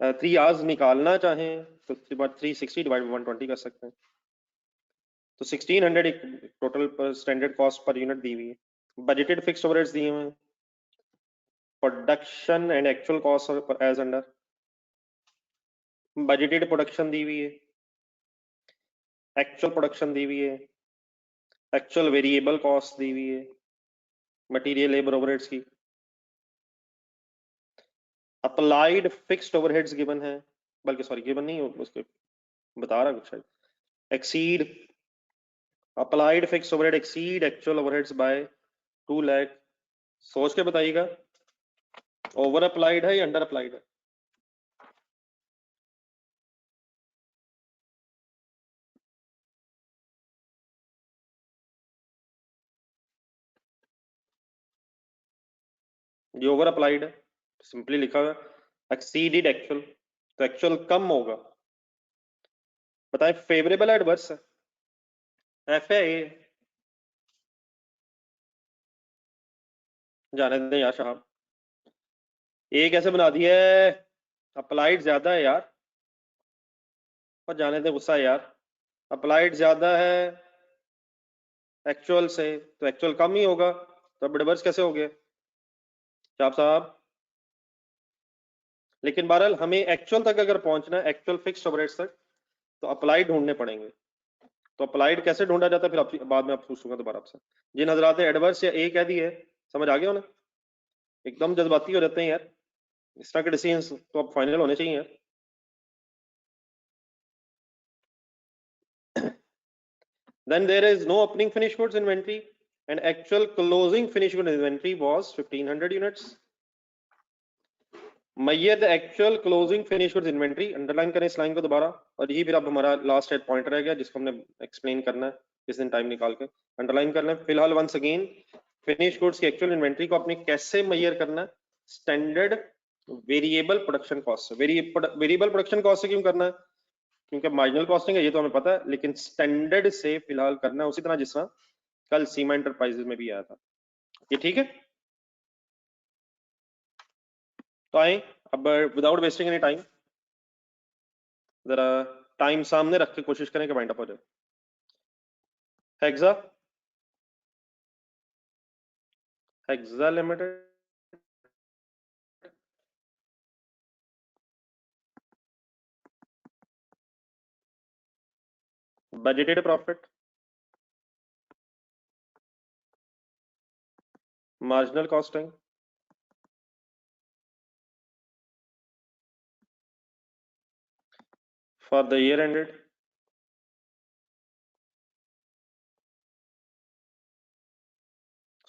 3 आवर्स निकालना चाहें तो 360 डिवाइड 120 कर सकते हैं। तो 1600 एक total standard cost per unit दी हुई है। बजटेड फिक्स्ड ओवरहेड्स दिए हुए हैं, production and actual cost as under. Budgeted production दी हुई है, एक्चुअल प्रोडक्शन दी हुई है, एक्चुअल वेरिएबल कॉस्ट दी हुई है मटेरियल लेबर ओवरहेड्स की। अप्लाइड फिक्स्ड ओवरहेड्स गिवन है, बल्कि सॉरी गिवन नहीं, उसको बता रहा कुछ शायद। Exceed applied fixed overhead exceed actual overheads by 2 lakh. सोच के बताइएगा, ओवर अप्लाइड है या अंडर अप्लाइड है? ये ओवर अप्लाइड है, सिंपली लिखा हुआ एक्सीडेड एक्चुअल, तो एक्चुअल कम होगा। बताएं फेवरेबल है एडवर्स है? एफ है ए, जाने दें यार साहब। ए कैसे बना दिया है? अप्लाइड ज्यादा है यार, और जाने दें, गुस्सा है यार। अप्लाइड ज्यादा है एक्चुअल से, तो एक्चुअल कम ही होगा, तो अब एडवर्स कैसे हो गया साहब साहब? लेकिन बहरहाल हमें एक्चुअल तक अगर पहुंचना है, एक्चुअल फिक्स्ड ओवरहेड्स तक, तो अप्लाइड ढूंढने पड़ेंगे। तो अप्लाइड कैसे ढूंढा जाता है, फिर बाद में आप पूछूंगा दोबारा आपसे। जिन हजरात ने एडवर्स या ए कह दी है, समझ आ गया ना? एकदम जज्बाती हो जाते हैं यार, इस तरह के डिसीजन तो अब फाइनल होने चाहिए यार। Then there is no opening finished goods inventory and actual closing finished goods inventory was 1500 units. Measure the actual closing finished goods inventory, underline करें इस लाइन को दोबारा, और यही फिर अब हमारा लास्ट पॉइंट रह गया जिसको हमने एक्सप्लेन करना है किस दिन टाइम निकाल के। अंडरलाइन कर लें फिलहाल वंस अगेन, फिनिश गुड्स की एक्चुअल इन्वेंट्री को आपने कैसे मेजर करना है? स्टैंडर्ड वेरिएबल प्रोडक्शन कॉस्ट से। वेरिएबल प्रोडक्शन कॉस्ट से क्यों करना है? क्योंकि मार्जिनल कॉस्टिंग है ये तो हमें पता है, लेकिन स्टैंडर्ड से फिलहाल करना है, उसी तरह जिस तरह कल सीमा एंटरप्राइजेज में भी आया था। ये ठीक है? तो आए अब विदाउट वेस्टिंग एनी टाइम, जरा टाइम सामने रख के कोशिश करें कि वाइंड अप हो जाए। Hexa, hexa limited, budgeted profit, marginal costing, for the year ended,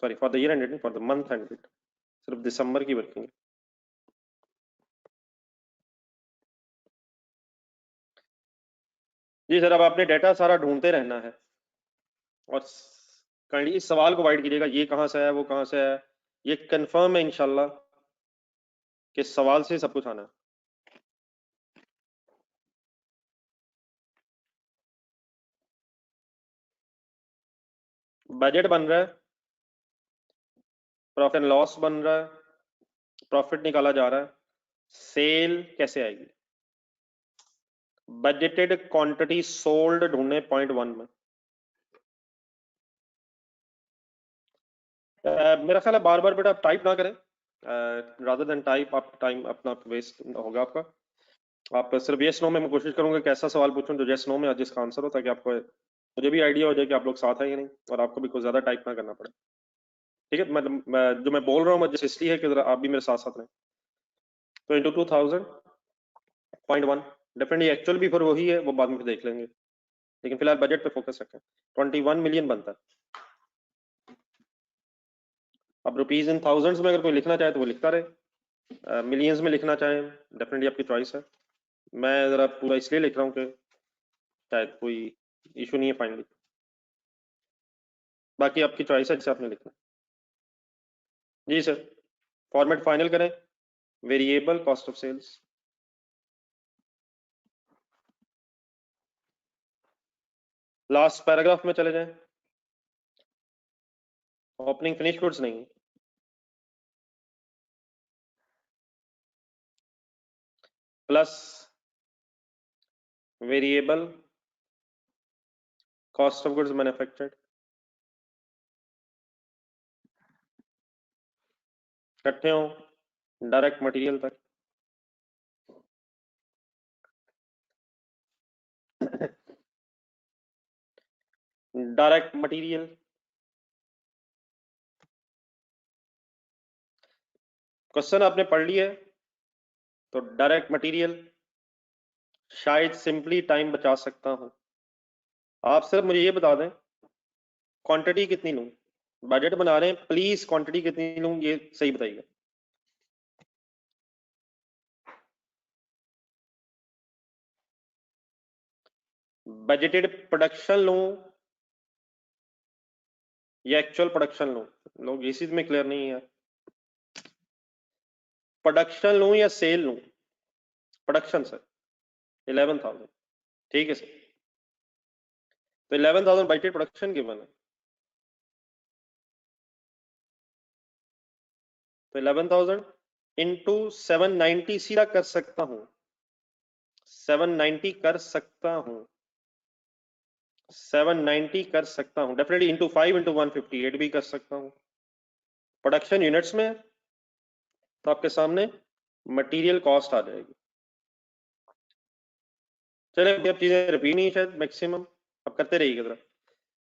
sorry for the year ended नहीं, फॉर द मंथ एंडेड, सिर्फ दिसंबर की वर्किंग। जी सर, अब आपने डाटा सारा ढूंढते रहना है और इस सवाल को वाइड कीजिएगा, ये कहाँ से है वो कहाँ से है। ये कंफर्म है इंशाल्लाह कि सवाल से सब कुछ आना है। बजट बन रहा है, प्रॉफिट एंड लॉस बन रहा है, प्रॉफिट निकाला जा रहा है, सेल कैसे आएगी? बजटेड क्वांटिटी सोल्ड ढूंढने पॉइंट 1 में। मेरा ख्याल है बार बार बेटा आप टाइप ना करें, रादर देन टाइप आप टाइम अपना वेस्ट होगा आपका। आप सिर्फ यस नो में मैं कोशिश करूंगा कि ऐसा सवाल पूछूं जो यस नो में जिसका आंसर हो, ताकि आपको मुझे भी आइडिया हो जाए कि आप लोग साथ हैं या नहीं, और आपको भी कुछ ज्यादा टाइप ना करना पड़े। ठीक है, मतलब जो मैं बोल रहा हूँ मुझे इसलिए है कि जरा आप भी मेरे साथ साथ रहें। तो इंटू 2000 0.1, डेफिनेटली एक्चुअल भी फिर वही है, वो बाद में देख लेंगे, लेकिन फिलहाल बजट पे फोकस रखें। 21 मिलियन बनता है। अब रुपीज इन थाउजेंड्स में अगर कोई लिखना चाहे तो वो लिखता रहे, मिलियंस में लिखना चाहे डेफिनेटली आपकी चॉइस है। मैं जरा पूरा इसलिए लिख रहा हूँ कि शायद कोई इशू नहीं है फाइनली, बाकी आपकी चॉइस है जिसे आपने लिखना। जी सर, फॉर्मेट फाइनल करें, variable cost of sales, last paragraph में चले जाएं, ओपनिंग फिनिश गुड्स नहीं, plus variable cost of goods manufactured इकट्ठे हो डायरेक्ट मटेरियल तक। डायरेक्ट मटेरियल क्वेश्चन आपने पढ़ लिया है तो डायरेक्ट मटेरियल शायद सिंपली टाइम बचा सकता हूं। आप सिर्फ मुझे ये बता दें क्वांटिटी कितनी लूं, बजट बना रहे हैं प्लीज क्वांटिटी कितनी लूं ये सही बताइएगा। बजटेड प्रोडक्शन लूं या एक्चुअल प्रोडक्शन लूं, लोग इसी में क्लियर नहीं है। प्रोडक्शन लूं या सेल लूं? प्रोडक्शन सर 11,000 ठीक है सर। तो 11,000 बजटेड प्रोडक्शन गिवन है, तो 11,000 इंटू 790 सीधा कर सकता हूं, 790 कर सकता हूं, 790 कर सकता हूं डेफिनेटली, इंटू 5 इंटू 158 भी कर सकता हूं। प्रोडक्शन यूनिट्स में तो आपके सामने मटेरियल कॉस्ट आ जाएगी। चले अब चीजें रिपीट नहीं शायद मैक्सिमम, अब करते रहिएगा जरा,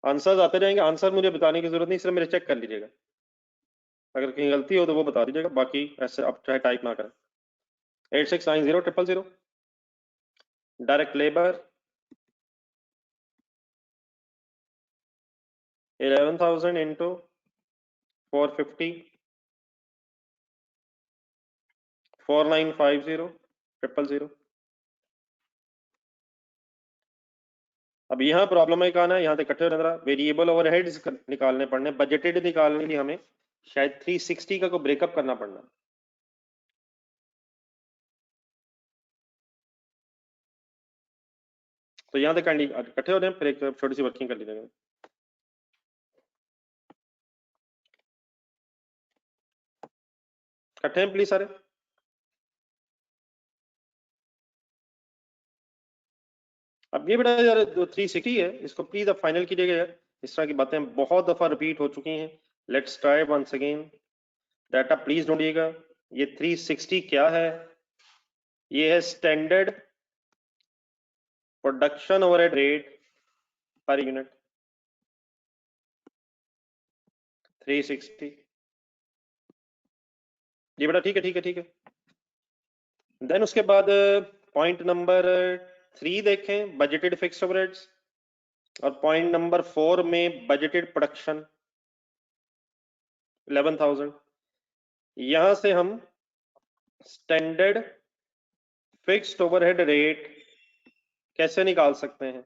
आंसर्स आते रहेंगे। आंसर मुझे बताने की जरूरत नहीं, सिर्फ मेरे चेक कर लीजिएगा, अगर कहीं गलती हो तो वो बता दीजिएगा, बाकी ऐसे आप चाहे टाइप ना करें। 86900000 डायरेक्ट लेबर 11,000 इंटू 450 4950,000। अब यहाँ प्रॉब्लम है कहा ना, यहाँ से इकट्ठे होने रहा, वेरिएबल ओवरहेड्स निकालने पड़ने, बजटेड निकालने के लिए हमें शायद 360 का को ब्रेकअप करना पड़ना। तो यहाँ तक इकट्ठे हो रहे हैं, फिर एक छोटी सी वर्किंग कर लीजिएगा। इकट्ठे हैं प्लीज सारे। अब ये बेटा यार 360 है, इसको प्लीज अब फाइनल कीजिएगा यार, इस तरह की बातें बहुत दफा रिपीट हो चुकी हैं। Let's try once again, data please ढूंढिएगा। ये 360 क्या है? ये है standard production overhead rate per unit 360। ये बेटा ठीक है ठीक है ठीक है। देन उसके बाद पॉइंट नंबर 3 देखें, बजटेड फिक्स्ड ओवरहेड्स, और पॉइंट नंबर 4 में बजटेड प्रोडक्शन 11,000। यहां से हम स्टैंडर्ड फिक्स्ड ओवरहेड रेट कैसे निकाल सकते हैं?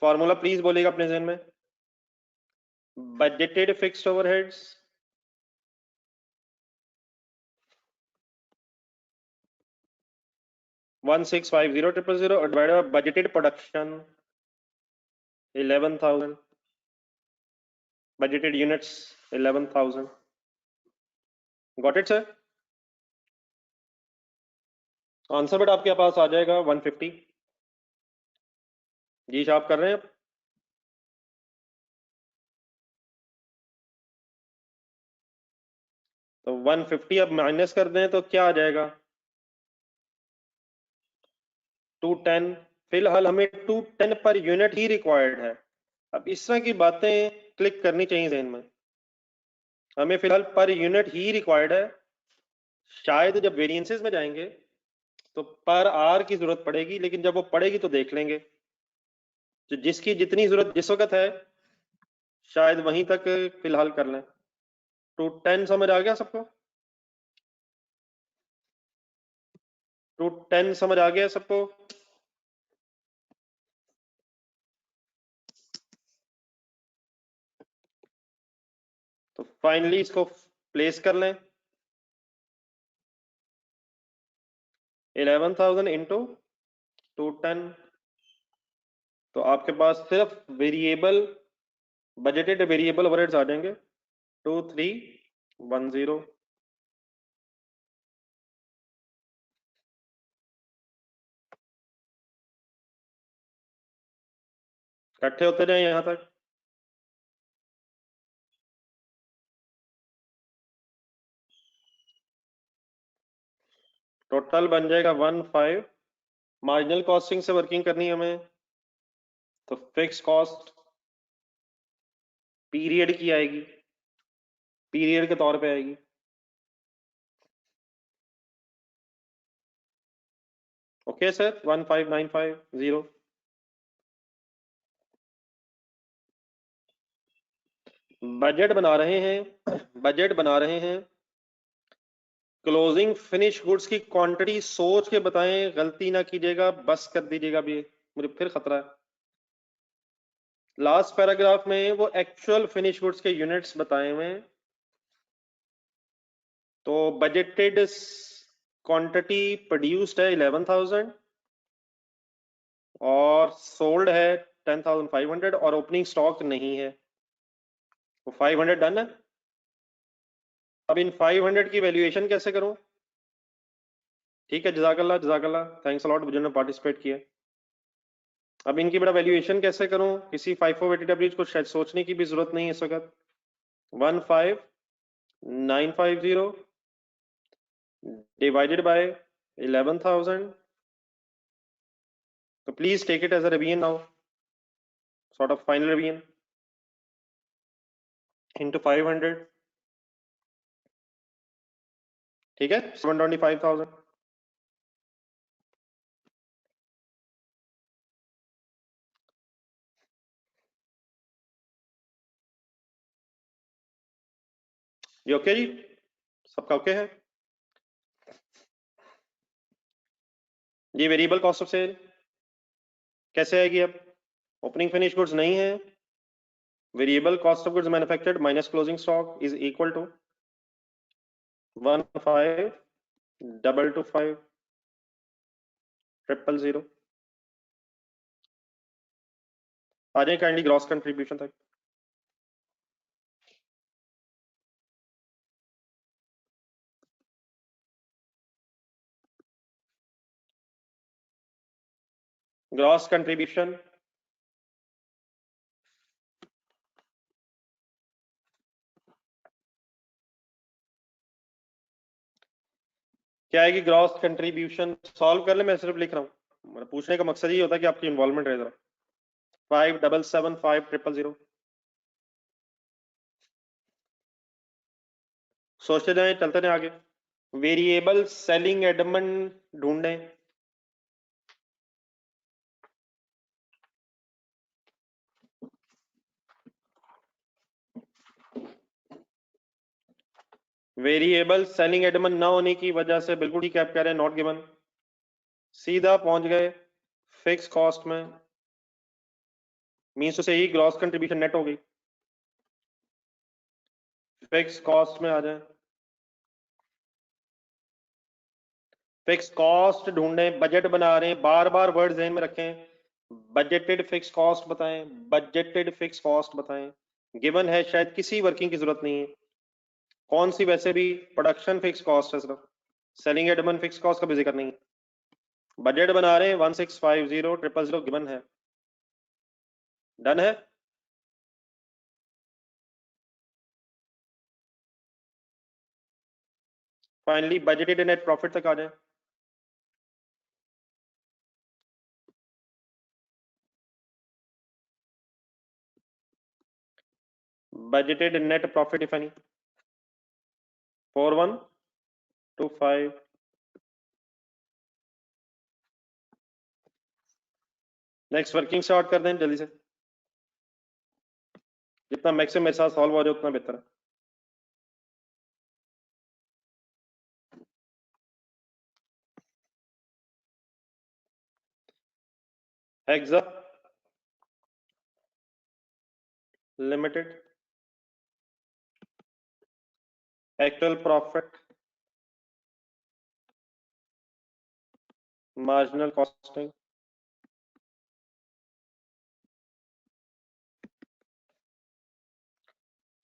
फॉर्मूला प्लीज बोलिएगा अपने जहन में। बजटेड फिक्स्ड ओवरहेड्स 1650,000 और divided by budgeted production 11,000, budgeted units 11,000। Got it sir? Answer बेटा आपके पास आ जाएगा 150। जी आप कर रहे हैं? तो 150 अब माइनस कर दें तो क्या आ जाएगा? 210। फिलहाल हमें 210 पर यूनिट ही रिक्वायर्ड है। अब इस तरह की बातें क्लिक करनी चाहिए जहन में, हमें फिलहाल पर यूनिट ही रिक्वायर्ड है। शायद जब वेरिएंसेस में जाएंगे तो पर आर की जरूरत पड़ेगी, लेकिन जब वो पड़ेगी तो देख लेंगे, तो जिसकी जितनी जरूरत जिस वक्त है शायद वहीं तक फिलहाल कर लें। 210 समझ आ गया सबको? 210 समझ आ गया सबको? तो फाइनली इसको प्लेस कर लें, 11,000 इंटू 210। तो आपके पास सिर्फ वेरिएबल बजटेड वेरिएबल ओवरहेड्स आ जाएंगे 2310। इकट्ठे होते जाए यहां तक। टोटल बन जाएगा 15। मार्जिनल कॉस्टिंग से वर्किंग करनी है हमें, तो फिक्स कॉस्ट पीरियड की आएगी, पीरियड के तौर पे आएगी। Okay sir, 15950। बजट बना रहे हैं, बजट बना रहे हैं। क्लोजिंग फिनिश गुड्स की क्वांटिटी सोच के बताएं, गलती ना कीजिएगा, बस कर दीजिएगा भी, मुझे फिर खतरा है। लास्ट पैराग्राफ में वो एक्चुअल फिनिश गुड्स के यूनिट्स बताए हुए हैं। तो बजटेड क्वांटिटी प्रोड्यूस्ड है 11,000 और सोल्ड है 10,500 और ओपनिंग स्टॉक नहीं है, तो 500 डन है। अब इन 500 की वैल्यूएशन कैसे करूं? ठीक है, जजाकल्ला जजाकल्ला, थैंक्स अ लॉट जिन्होंने पार्टिसिपेट किया। अब इनकी बड़ा वैल्यूएशन कैसे करूं? किसी FIFO वेटेड को शायद सोचने की भी जरूरत नहीं है इस वक्त। 15950 डिवाइडेड बाय 11,000, तो please take it as a revision now, sort of final revision, into 500, ठीक है, 725,000। ये ओके जी, सबका ओके है? ये वेरिएबल कॉस्ट ऑफ सेल कैसे आएगी? अब ओपनिंग फिनिश गुड्स नहीं है, variable cost of goods manufactured minus closing stock is equal to 15,225,000। आ जाए काइंडली ग्रॉस कंट्रीब्यूशन तक। ग्रॉस कंट्रीब्यूशन क्या आएगी? ग्रॉस कंट्रीब्यूशन सॉल्व कर ले, मैं सिर्फ लिख रहा हूँ, मेरा पूछने का मकसद ही होता है कि आपकी इन्वॉल्वमेंट रहे जरा। 5,775,000। सोचते जाए, चलते जाए आगे। वेरिएबल सेलिंग एडमन ढूंढें। वेरिएबल सेलिंग एडमन ना होने की वजह से बिल्कुल ठीक है, आप कह रहे हैं नॉट गिवन, सीधा पहुंच गए फिक्स कॉस्ट में, मीन्स से ही ग्रॉस कंट्रीब्यूशन नेट हो गई। फिक्स कॉस्ट में आ जाए, फिक्स कॉस्ट ढूंढें, बजट बना रहे हैं, बार बार वर्ड ध्यान में रखें, बजटेड फिक्स कॉस्ट बताएं, बजटेड फिक्स कॉस्ट बताएं। गिवन है, शायद किसी वर्किंग की जरूरत नहीं है, कौन सी? वैसे भी प्रोडक्शन फिक्स कॉस्ट है सिर्फ, सेलिंग एडमन फिक्स कॉस्ट का भी जिक्र नहीं। बजट बना रहे हैं 1650,000 गिवन है, डन है। फाइनली बजटेड नेट प्रॉफिट तक आ जाए। Budgeted net profit if any 4125। Next working start कर दें जल्दी से, जितना मैक्सिमम मेरे साथ सॉल्व हो जाए उतना बेहतर है। Hexa limited actual profit marginal costing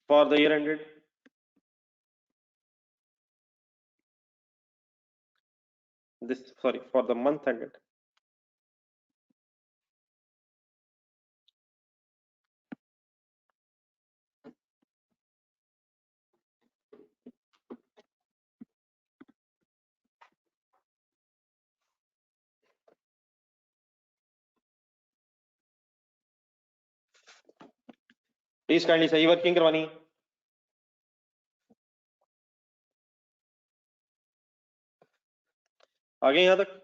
for the year ended, this sorry for the month ended, please kindly सही वर्किंग करवानी है। आगे यहां तक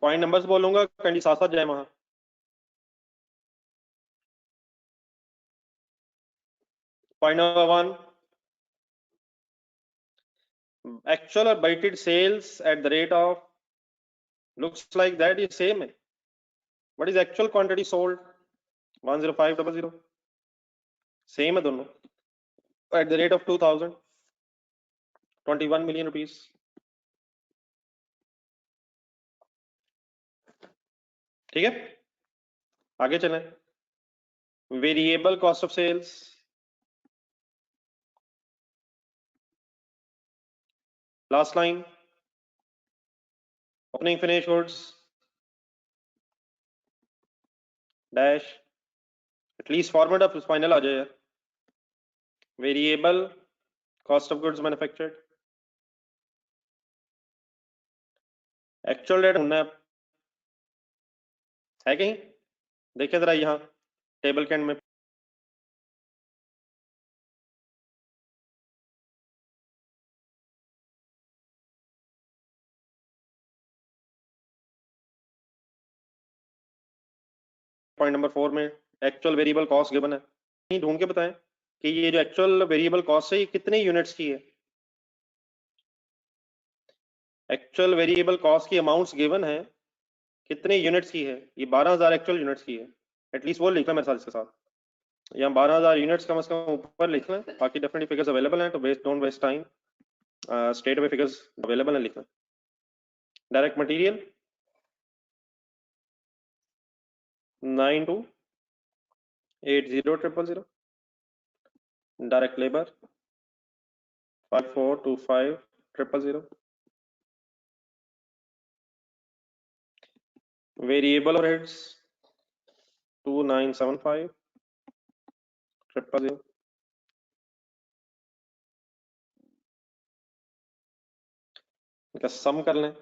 पॉइंट नंबर्स बोलूंगा, काइंडली साथ साथ जाए वहां। Point number 1, actual or budgeted sales at the rate of, looks like that is same. What is actual quantity sold? 10500, same है दोनों, at the rate of 2000, 21 million rupees। ठीक है, आगे चलें। Variable cost of sales, last line, opening finish goods dash, at least format of final आ जाए यार। Variable cost of goods manufactured, actual rate ढूंढना है कहीं, देखिए जरा यहाँ टेबल के एंड में। पॉइंट नंबर 4 में एक्चुअल वेरिएबल कॉस्ट गिवन है, नहीं ढूंढ के बताएं कि ये जो एक्चुअल वेरिएबल कॉस्ट है ये कितने यूनिट्स की है। एक्चुअल वेरिएबल कॉस्ट की अमाउंट्स गिवन है, कितने यूनिट्स की है, ये 12000 एक्चुअल यूनिट्स की है। एटलीस्ट वो लिखना मेरे साथ इसके साथ, यहाँ 12000 यूनिट्स कम से कम ऊपर लिखना है। बाकी डेफिनेटली फिगर्स अवेलेबल हैं, तो waste don't waste time, straight away figures available है लिखना। Direct material 928000, direct labour 542500, variable overheads 297500, इनका सम कर लें,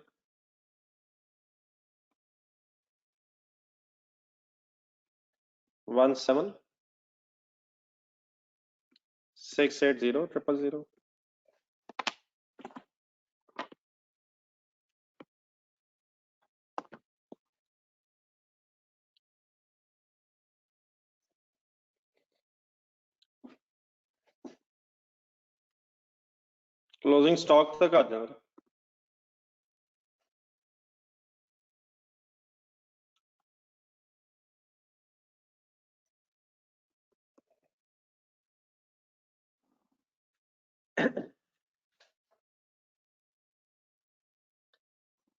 176800000। क्लोजिंग स्टॉक तक आ जाएगा।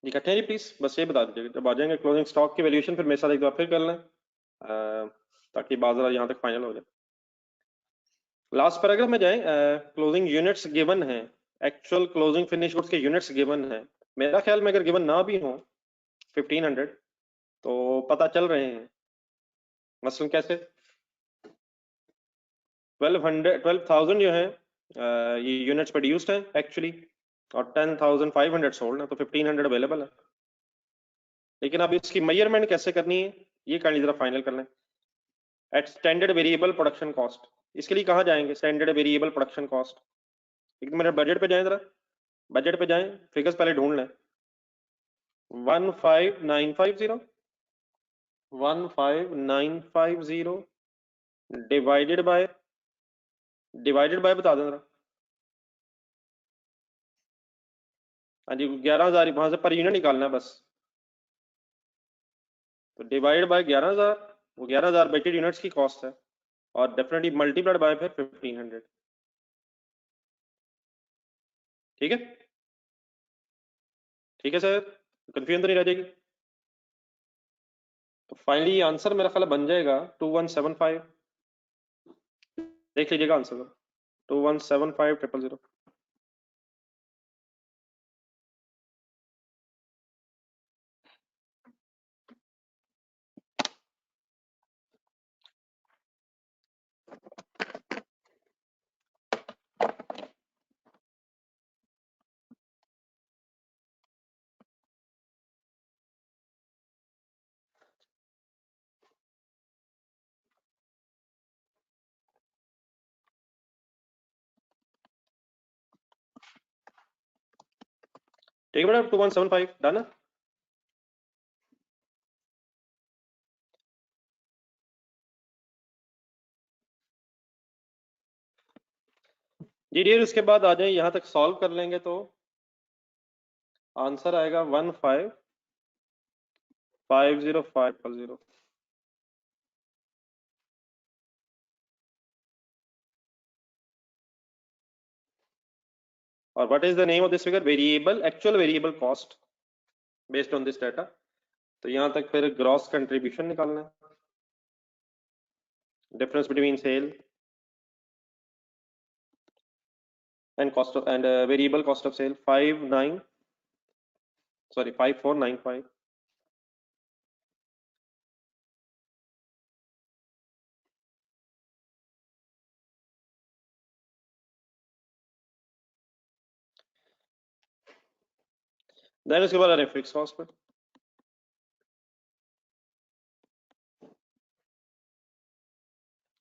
इकट्ठे नहीं प्लीज, बस ये बता दीजिएगा जब आ जाएंगे क्लोजिंग स्टॉक की वैल्यूएशन, फिर मेरे साथ एक बार फिर कर लें, ताकि बाजार यहाँ तक फाइनल हो जाए। लास्ट पैराग्राफ में जाएं, क्लोजिंग यूनिट्स गिवन है, एक्चुअल क्लोजिंग फिनिश गुड्स के यूनिट्स गिवन है। मेरा ख्याल में अगर गिवन ना भी हो 1500 तो पता चल रहे हैं। मसलन कैसे, 12,000 जो है ये यूनिट्स प्रोड्यूस्ड है एक्चुअली, और 10,500 सोल्ड है, तो 1500 अवेलेबल है। लेकिन अब इसकी मेजरमेंट कैसे करनी है ये काइंडली जरा फाइनल कर लें। At standard variable production cost, इसके लिए कहाँ जाएंगे, स्टैंडर्ड वेरिएबल प्रोडक्शन कॉस्ट। एक मिनट बजट पे जाएं जरा, बजट पे जाएं, फिगर्स पहले ढूंढ लें। 15950, 15950 डिवाइडेड बाय बता दें जरा। हाँ जी 11,000, वहां से पर यूनिट निकालना है बस, तो डिवाइड बाय 11,000, वो 11,000 वेटेड यूनिट्स की कॉस्ट है, और डेफिनेटली मल्टीप्लाइड बाय फिर 1500। ठीक है, ठीक है सर, कंफ्यूजन तो नहीं रह जाएगी। तो फाइनली आंसर मेरा ख्याल बन जाएगा 2175, देख लीजिएगा आंसर 2175,000। ठीक है बेटा, 2175 डन है। जी डियर, उसके बाद आ जाए, यहां तक सॉल्व कर लेंगे तो आंसर आएगा 1550500। और what is the name of this figure? Variable, actual variable cost based on this data. तो यहां तक फिर ग्रॉस कंट्रीब्यूशन निकालना है, difference between sale and cost of and variable cost of sale 5495। Then उसके बाद आ रहे हैं फिक्स कॉस्ट पे।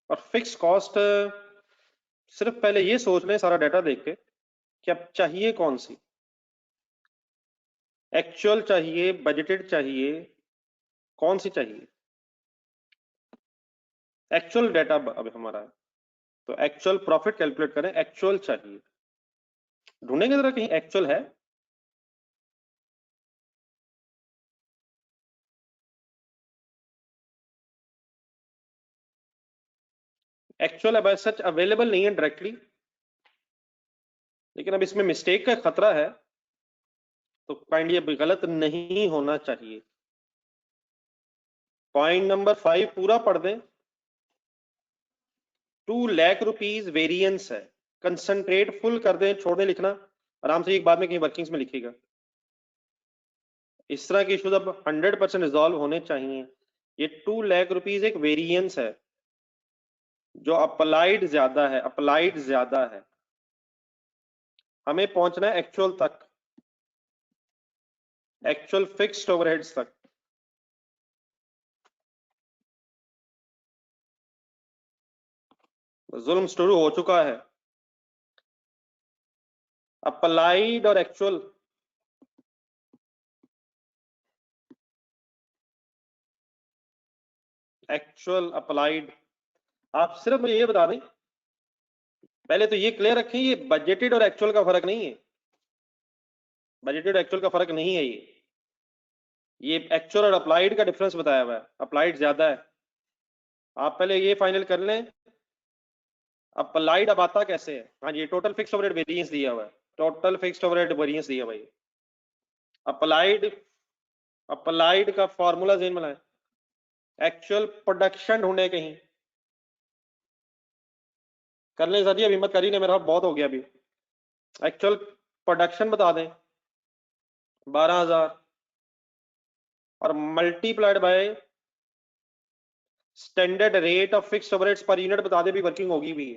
और फिक्स कॉस्ट सिर्फ पहले ये सोच लें सारा डाटा देख के कि अब चाहिए कौन सी, एक्चुअल चाहिए, बजटेड चाहिए, कौन सी चाहिए? एक्चुअल डाटा अब हमारा है, तो एक्चुअल प्रॉफिट कैलकुलेट करें, एक्चुअल चाहिए, ढूंढेंगे जरा कहीं एक्चुअल है। एक्चुअल अब सच अवेलेबल नहीं है डायरेक्टली, लेकिन अब इसमें मिस्टेक का खतरा है, तो काइंडली अब गलत नहीं होना चाहिए। पॉइंट नंबर 5 पूरा पढ़ दें। 2 लाख रुपीज वेरिएंस है, कंसंट्रेट फुल कर दें, छोड़ दें लिखना, आराम से एक बाद में कहीं वर्किंग्स में लिखिएगा। इस तरह के इश्यूज अब 100% रिजॉल्व होने चाहिए। ये 2 लाख रुपीज एक वेरिएंस है जो अप्लाइड ज्यादा है, अप्लाइड ज्यादा है, हमें पहुंचना है एक्चुअल तक, एक्चुअल फिक्स्ड ओवरहेड्स तक। जुल्म शुरू हो चुका है। अप्लाइड और एक्चुअल, एक्चुअल अप्लाइड, आप सिर्फ मुझे ये बता दें, पहले तो ये क्लियर रखें, ये बजटेड और एक्चुअल का फर्क नहीं है, बजटेड एक्चुअल का फर्क नहीं है, ये एक्चुअल और अप्लाइड का डिफरेंस बताया हुआ है, अप्लाइड ज्यादा है। आप पहले ये फाइनल कर लें, अप्लाइड अब आता कैसे है? हाँ जी, टोटल फिक्स्ड ओवरहेड वेरिएंस दिया हुआ है, टोटल फिक्स्ड ओवरहेड वेरिएंस दिया हुआ है। अप्लाइड, अप्लाइड का फॉर्मूला जेन बनाए, एक्चुअल प्रोडक्शन ढूंढे कहीं, कर लें सर जी, अभी मत करिए ना, मेरा बहुत हो गया अभी। एक्चुअल प्रोडक्शन बता दें 12,000 और multiplied by standard rate of fixed overheads per unit बता दे, भी वर्किंग होगी भी।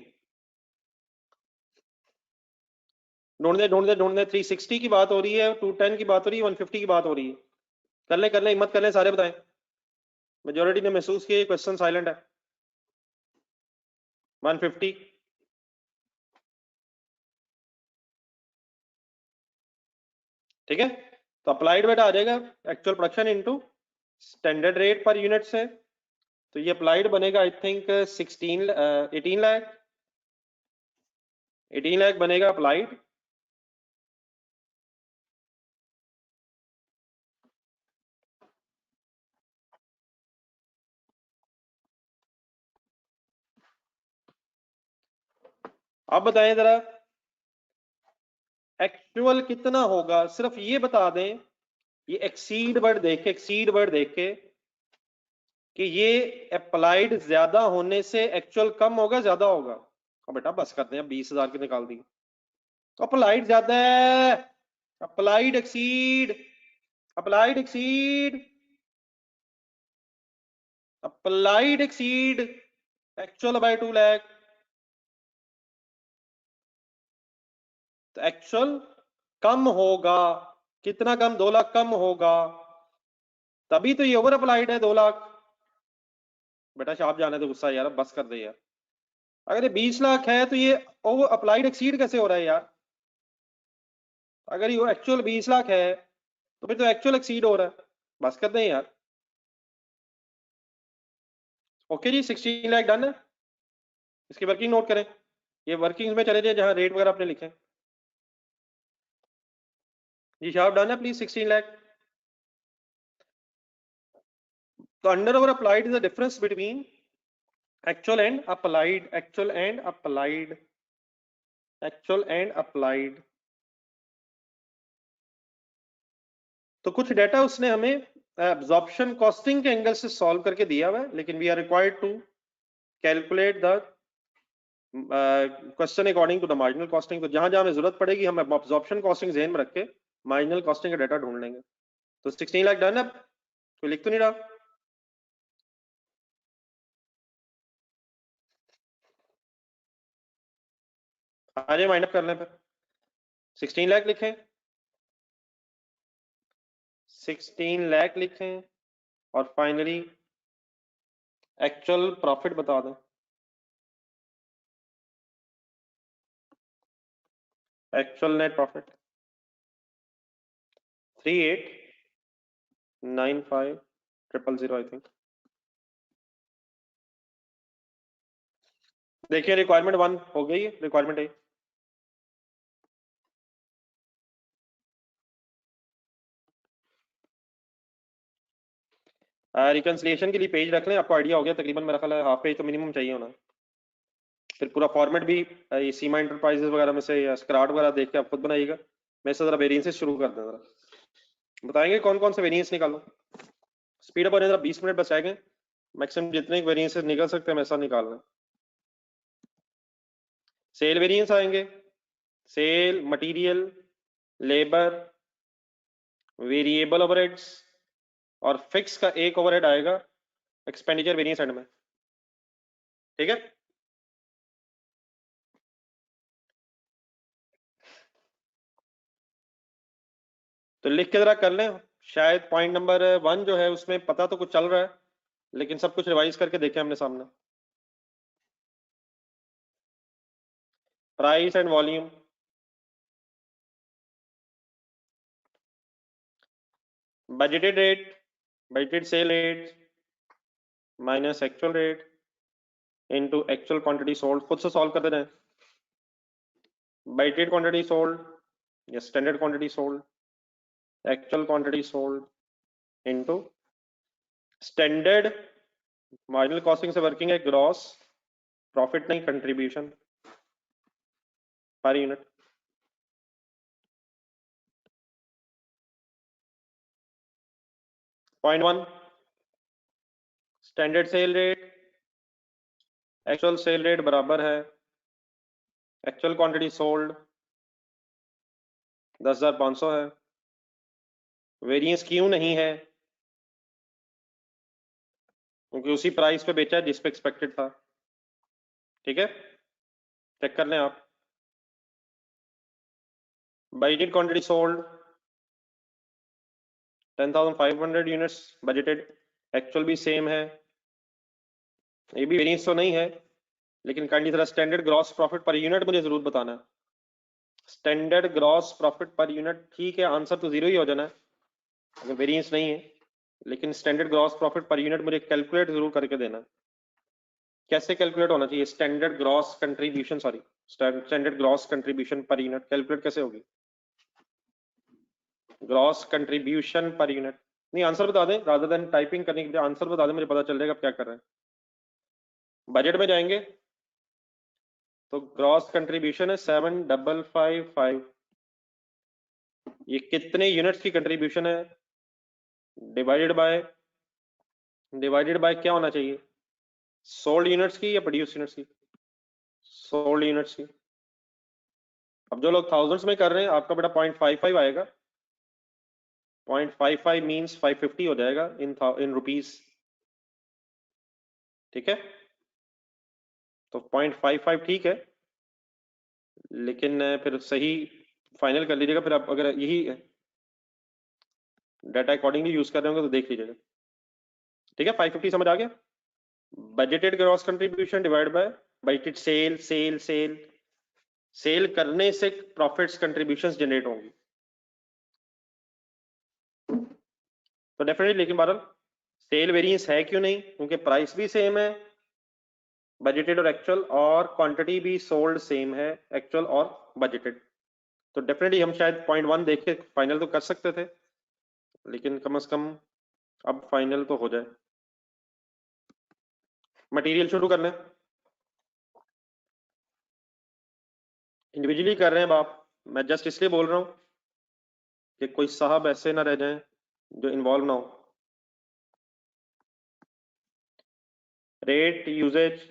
ढूंढ दे 360 की बात हो रही है, 210 की बात हो रही है, 150 की बात हो रही है। कर ले हिम्मत कर ले, सारे बताएं। मेजोरिटी ने महसूस किया क्वेश्चन साइलेंट है। 150, ठीक है, तो अप्लाइड बेटा आ जाएगा actual production into standard rate per unit से, तो ये अप्लाइड बनेगा आई थिंक 18 लाख, 18 लाख बनेगा अप्लाइड। अब बताएं जरा एक्चुअल कितना होगा, सिर्फ ये बता दें, ये एक्सीड वर्ड देख के, एक्सीड वर्ड देख के कि ये अप्लाइड ज्यादा होने से एक्चुअल कम होगा ज्यादा होगा। अब बेटा बस करते हैं, 20,000 की निकाल दी, तो अप्लाइड ज्यादा है, applied exceed, applied exceed, applied exceed actual by 2 lakh. तो एक्चुअल कम होगा, कितना कम? 2 लाख कम होगा, तभी तो ये ओवर अप्लाइड है 2 लाख। बेटा शाप जाने तो गुस्सा यार, बस कर दे यार। अगर ये 20 लाख है तो ये ओवर अप्लाइड एक्सीड कैसे हो रहा है यार? अगर ये एक्चुअल 20 लाख है तो फिर तो एक्चुअल एक्सीड हो रहा है, बस कर दें यार। ओके जी, 16 लाख डन है। इसकी वर्किंग नोट करें, ये वर्किंग में चले जाए जहां रेट वगैरह आपने लिखे जी। शार्प डन है प्लीज, 16 लाख। तो under over applied is the difference between actual and applied, actual and applied, actual and applied। तो कुछ डाटा उसने हमें एब्जॉर्प्शन कॉस्टिंग के एंगल से सॉल्व करके दिया हुआ है, लेकिन we are required to calculate the question according to the marginal costing. तो जहां जहां हमें जरूरत पड़ेगी हम एब्जॉर्प्शन कॉस्टिंग ध्यान में रख के मार्जिनल कॉस्टिंग का डाटा ढूंढ लेंगे। तो 16 लाख डन है, कोई लिख तो नहीं रहा? आगे माइंड अप कर लें फिर। 16 लाख लिखें, 16 लाख लिखें और फाइनली एक्चुअल प्रॉफिट बता दें। Actual net profit 3895,000 I think. देखिए रिक्वायरमेंट 1 हो गई है, रिक्वायरमेंट ए। रिकंसिलिएशन के लिए पेज रख लें, आपको आइडिया हो गया तकरीबन, मेरा ख्याल है हाफ पेज तो मिनिमम चाहिए होना। फिर पूरा फॉर्मेट भी ये सीमा इंटरप्राइजेस वगैरह में से या स्क्राट वगैरह देख के आप खुद बनाइएगा। मैं से जरा वेरिएंसेस शुरू कर दें, जरा बताएंगे कौन कौन से वेरिएंस निकालो। स्पीड अप होने जरा 20 मिनट बचाएंगे, मैक्सिमम जितने वेरिएंसेस निकल सकते हैं वैसा निकालना। सेल वेरिएंस आएंगे, sale, material, labour, variable overheads और फिक्स का एक ओवरहेड आएगा एक्सपेंडिचर वेरिएंस एंड में। ठीक है, तो लिख के जरा कर लें। शायद पॉइंट नंबर 1 जो है उसमें पता तो कुछ चल रहा है, लेकिन सब कुछ रिवाइज करके देखें हमने सामने। Price and volume, budgeted rate, budgeted cell rate minus actual rate into actual quantity sold. खुद से सॉल्व कर देना है। बजटेड क्वांटिटी सोल्ड या standard quantity sold, actual quantity sold into standard. Marginal costing से वर्किंग है ग्रॉस प्रॉफिट नहीं, contribution per unit. Point 1, standard sale rate actual sale rate बराबर है एक्चुअल क्वांटिटी सोल्ड 10,500 है। वेरिएंस क्यों नहीं है? क्योंकि उसी प्राइस पे बेचा है जिस पे एक्सपेक्टेड था। ठीक है, चेक कर लें आप। Budgeted quantity sold 10,500 units budgeted, actual भी सेम है, ये भी वेरिएंस तो नहीं है, लेकिन काइंडली जरा standard gross profit per unit मुझे जरूर बताना है। Standard gross profit per unit, ठीक है आंसर तो 0 ही हो जाना है अगर वेरिएंस नहीं है, लेकिन standard gross profit per unit मुझे कैलकुलेट जरूर करके देना। कैसे कैलकुलेट होना चाहिए? Standard gross contribution, sorry standard gross contribution per unit calculate कैसे होगी? ग्रॉस कंट्रीब्यूशन पर यूनिट नहीं, आंसर बता दें रादर देन टाइपिंग करने के लिए, आंसर बता दें, मुझे पता चल जाएगा आप क्या कर रहे हैं। बजट में जाएंगे तो ग्रॉस कंट्रीब्यूशन है 7,555। ये कितने यूनिट्स की कंट्रीब्यूशन है? डिवाइडेड बाय क्या होना चाहिए? सोल्ड यूनिट्स की या प्रोड्यूस यूनिट्स की? सोल्ड यूनिट्स की। अब जो लोग थाउजेंड्स में कर रहे हैं आपका बेटा 0.55 आएगा। 0.55 मीन्स 550 हो जाएगा इन रुपीस। ठीक है, तो 0.55 ठीक है, लेकिन फिर सही फाइनल कर लीजिएगा। फिर आप अगर यही डाटा अकॉर्डिंगली यूज कर रहे होंगे तो देख लीजिएगा। ठीक है, 550 समझ आ गया? Budgeted gross contribution divide by budgeted sale, sale करने से प्रॉफिट्स कंट्रीब्यूशंस जनरेट होंगी। तो डेफिनेटली, लेकिन बादल सेल वेरिएंस है क्यों नहीं? क्योंकि प्राइस भी सेम है बजटेड और एक्चुअल, और क्वांटिटी भी सोल्ड सेम है एक्चुअल और बजटेड। तो डेफिनेटली हम शायद .1 देख के फाइनल तो कर सकते थे, लेकिन कम से कम अब फाइनल तो हो जाए। मटेरियल शुरू कर लें, इंडिविजुअली कर रहे हैं बाप। मैं जस्ट इसलिए बोल रहा हूँ कि कोई साहब ऐसे ना रह जाएं जो इन्वॉल्व ना हो। रेट यूजेज,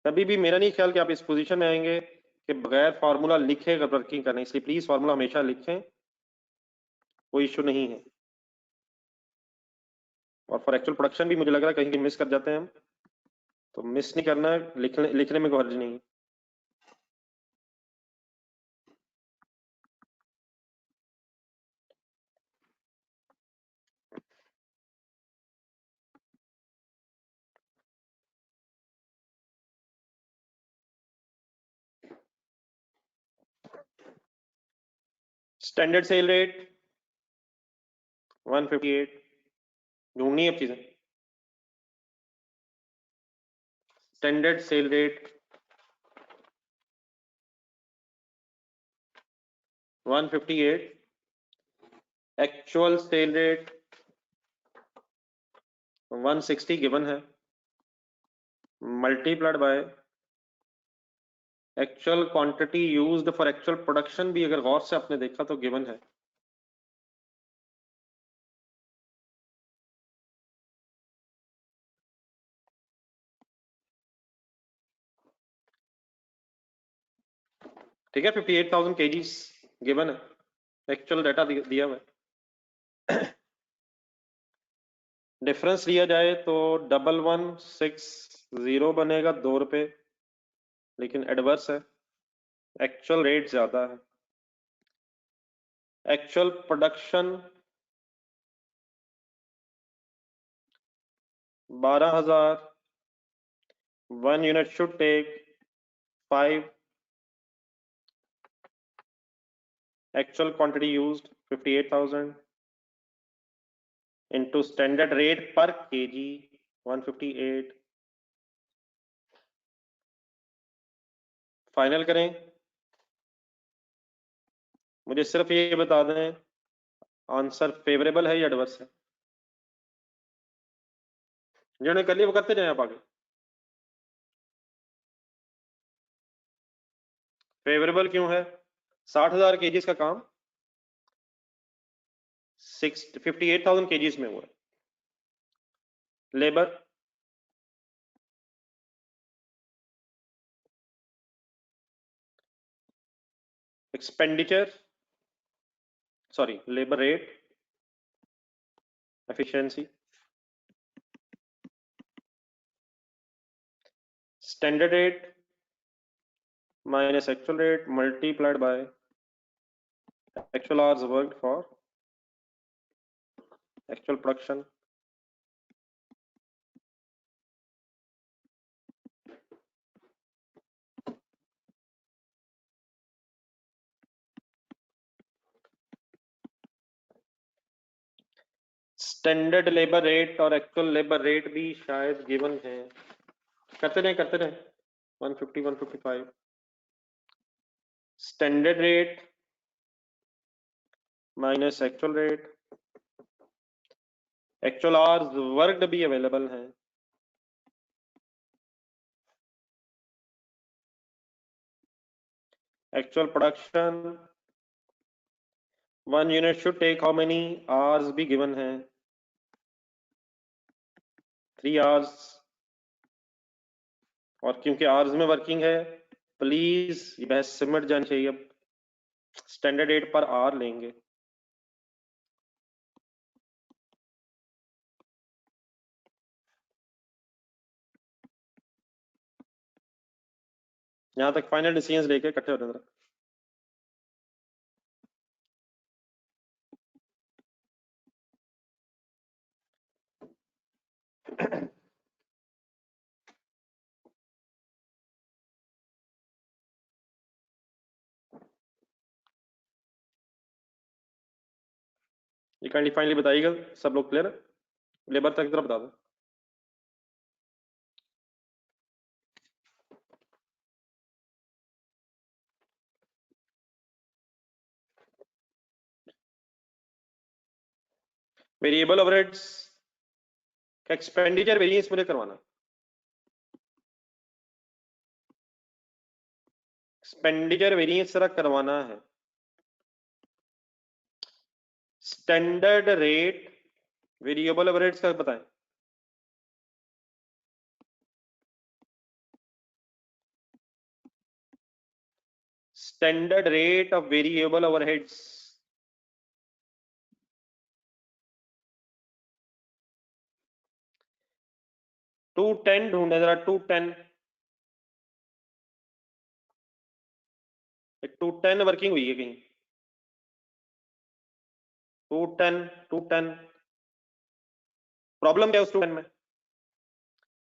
कभी भी मेरा नहीं ख्याल कि आप इस पोजीशन में आएंगे कि बगैर फार्मूला लिखे अगर वर्किंग करने, इसलिए प्लीज फार्मूला हमेशा लिखें, कोई इशू नहीं है। और फॉर एक्चुअल प्रोडक्शन भी मुझे लग रहा है कहीं कहीं मिस कर जाते हैं हम, तो मिस नहीं करना है, लिखने में कोई हर्ज नहीं है। स्टैंडर्ड सेल रेट 158, ढूंढनी है अब चीजें। Standard sale rate 158, actual sale rate 160 given है, multiplied by actual quantity used for actual production भी अगर गौर से आपने देखा तो गिवन है। ठीक है, 58,000 kgs गिवन है, एक्चुअल डाटा दिया हुआ है। डिफरेंस लिया जाए तो 1160 बनेगा, 2 रुपए, लेकिन एडवर्स है, एक्चुअल रेट ज्यादा है। Actual production 12,000, 1 unit should take 5, actual quantity used 58,000 into standard rate per kg 158। Final करें, मुझे सिर्फ ये बता दें आंसर फेवरेबल है या एडवर्स है। जिन्होंने कर लिया वो करते जाए आप आगे। फेवरेबल क्यों है? 60,000 kgs का काम 58,000 kgs में हुआ है। Labour expenditure, sorry labour rate efficiency, standard rate minus actual rate multiplied by actual hours worked for actual production। Standard labour rate और एक्चुअल लेबर रेट भी शायद गिवन है, करते रहे 150 155। Standard rate minus actual rate, actual hours worked भी available है, actual production 1 unit should take how many hours भी given है, 3 hours। और क्योंकि आवर्स में वर्किंग है, प्लीज ये बहस सिमट जानी चाहिए। अब स्टैंडर्ड रेट पर आवर लेंगे, यहां तक फाइनल डिसीजंस लेके इकट्ठे हो जाना। ये काइंडली फाइनली बताइएगा, सब लोग क्लियर है? लेबर तक तरफ बता दो। वेरिएबल ओवरहेड्स का एक्सपेंडिचर वेरिएंस मुझे करवाना, एक्सपेंडिचर वेरिएंस जरा करवाना है। स्टैंडर्ड रेट वेरिएबल ओवरहेड्स का बताएं। Standard rate of variable overheads, to 10 ढूंढे जरा, 210। 210 वर्किंग हुई है कहीं? 210, 210 प्रॉब्लम क्या है उस 210 में?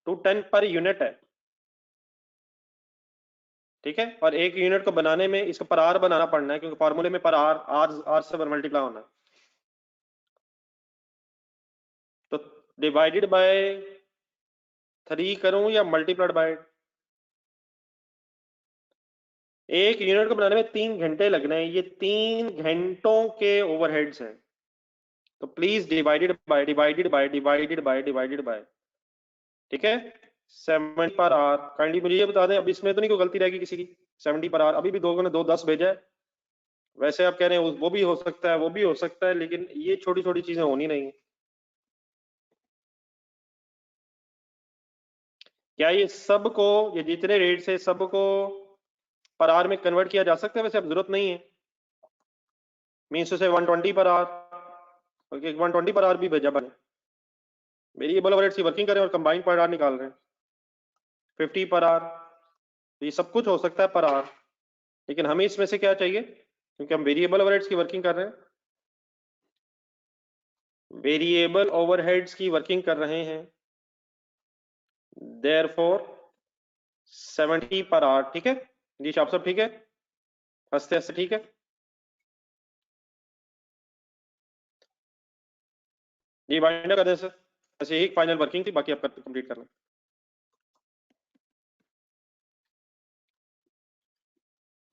210 पर यूनिट है, ठीक है, और एक यूनिट को बनाने में इसको पर आर बनाना पड़ना है, क्योंकि फॉर्मूले में पर आर आर से मल्टीप्लाई होना है। तो डिवाइडेड बाय 3 करूं या मल्टीप्लाइड बाय? एक यूनिट को बनाने में 3 घंटे लगने हैं, ये 3 घंटों के ओवरहेड्स हैं। तो please divided by divided by divided by divided by, ठीक है, 70 पर आर। काइंडली मुझे ये बता दें, अब इसमें तो नहीं कोई गलती रहेगी किसी की? 70 पर आर, अभी भी दो ने 210 भेजा है। वैसे आप कह रहे हैं वो भी हो सकता है, वो भी हो सकता है, लेकिन ये छोटी छोटी चीजें होनी नहीं है। क्या ये सबको, ये जितने रेट से सबको पर आर में कन्वर्ट किया जा सकता है? वैसे अब जरूरत नहीं है, मीन्स से 120 पर आर, बल्कि 120 पर आर भी भेजा बने। वेरिएबल ओवरहेड्स की वर्किंग करें और कंबाइंड पर आर निकाल रहे हैं, 50 पर आर। तो ये सब कुछ हो सकता है पर आर, लेकिन हमें इसमें से क्या चाहिए? क्योंकि हम वेरिएबल ओवरहेड्स की वर्किंग कर रहे हैं, वेरिएबल ओवरहेड्स की वर्किंग कर रहे हैं, देयरफॉर 70 पर आर, ठीक है जी? आप सब ठीक है? हंसते हंसते ठीक है जी? वाइंड अप कर दें सर, बस यही फाइनल वर्किंग थी, बाकी आप कंप्लीट करना।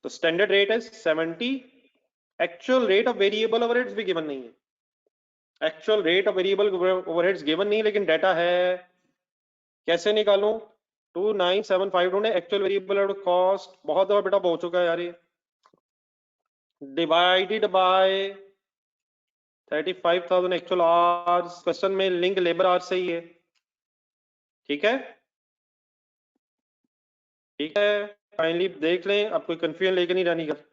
तो स्टैंडर्ड रेट है 70, actual rate of variable overheads भी गिवन नहीं है, actual rate of variable overheads given नहीं, लेकिन डाटा है। कैसे निकालूं? 2975 ढूंढे, एक्चुअल वेरिएबल कॉस्ट बहुत दफा बेटा हो चुका है यार ये, divided by 35,000 actual hours. Question में लिंक लेबर आवर्स से ही है, ठीक है? ठीक है, फाइनली देख लें, अब कोई कंफ्यूजन लेकर नहीं रहनी कर।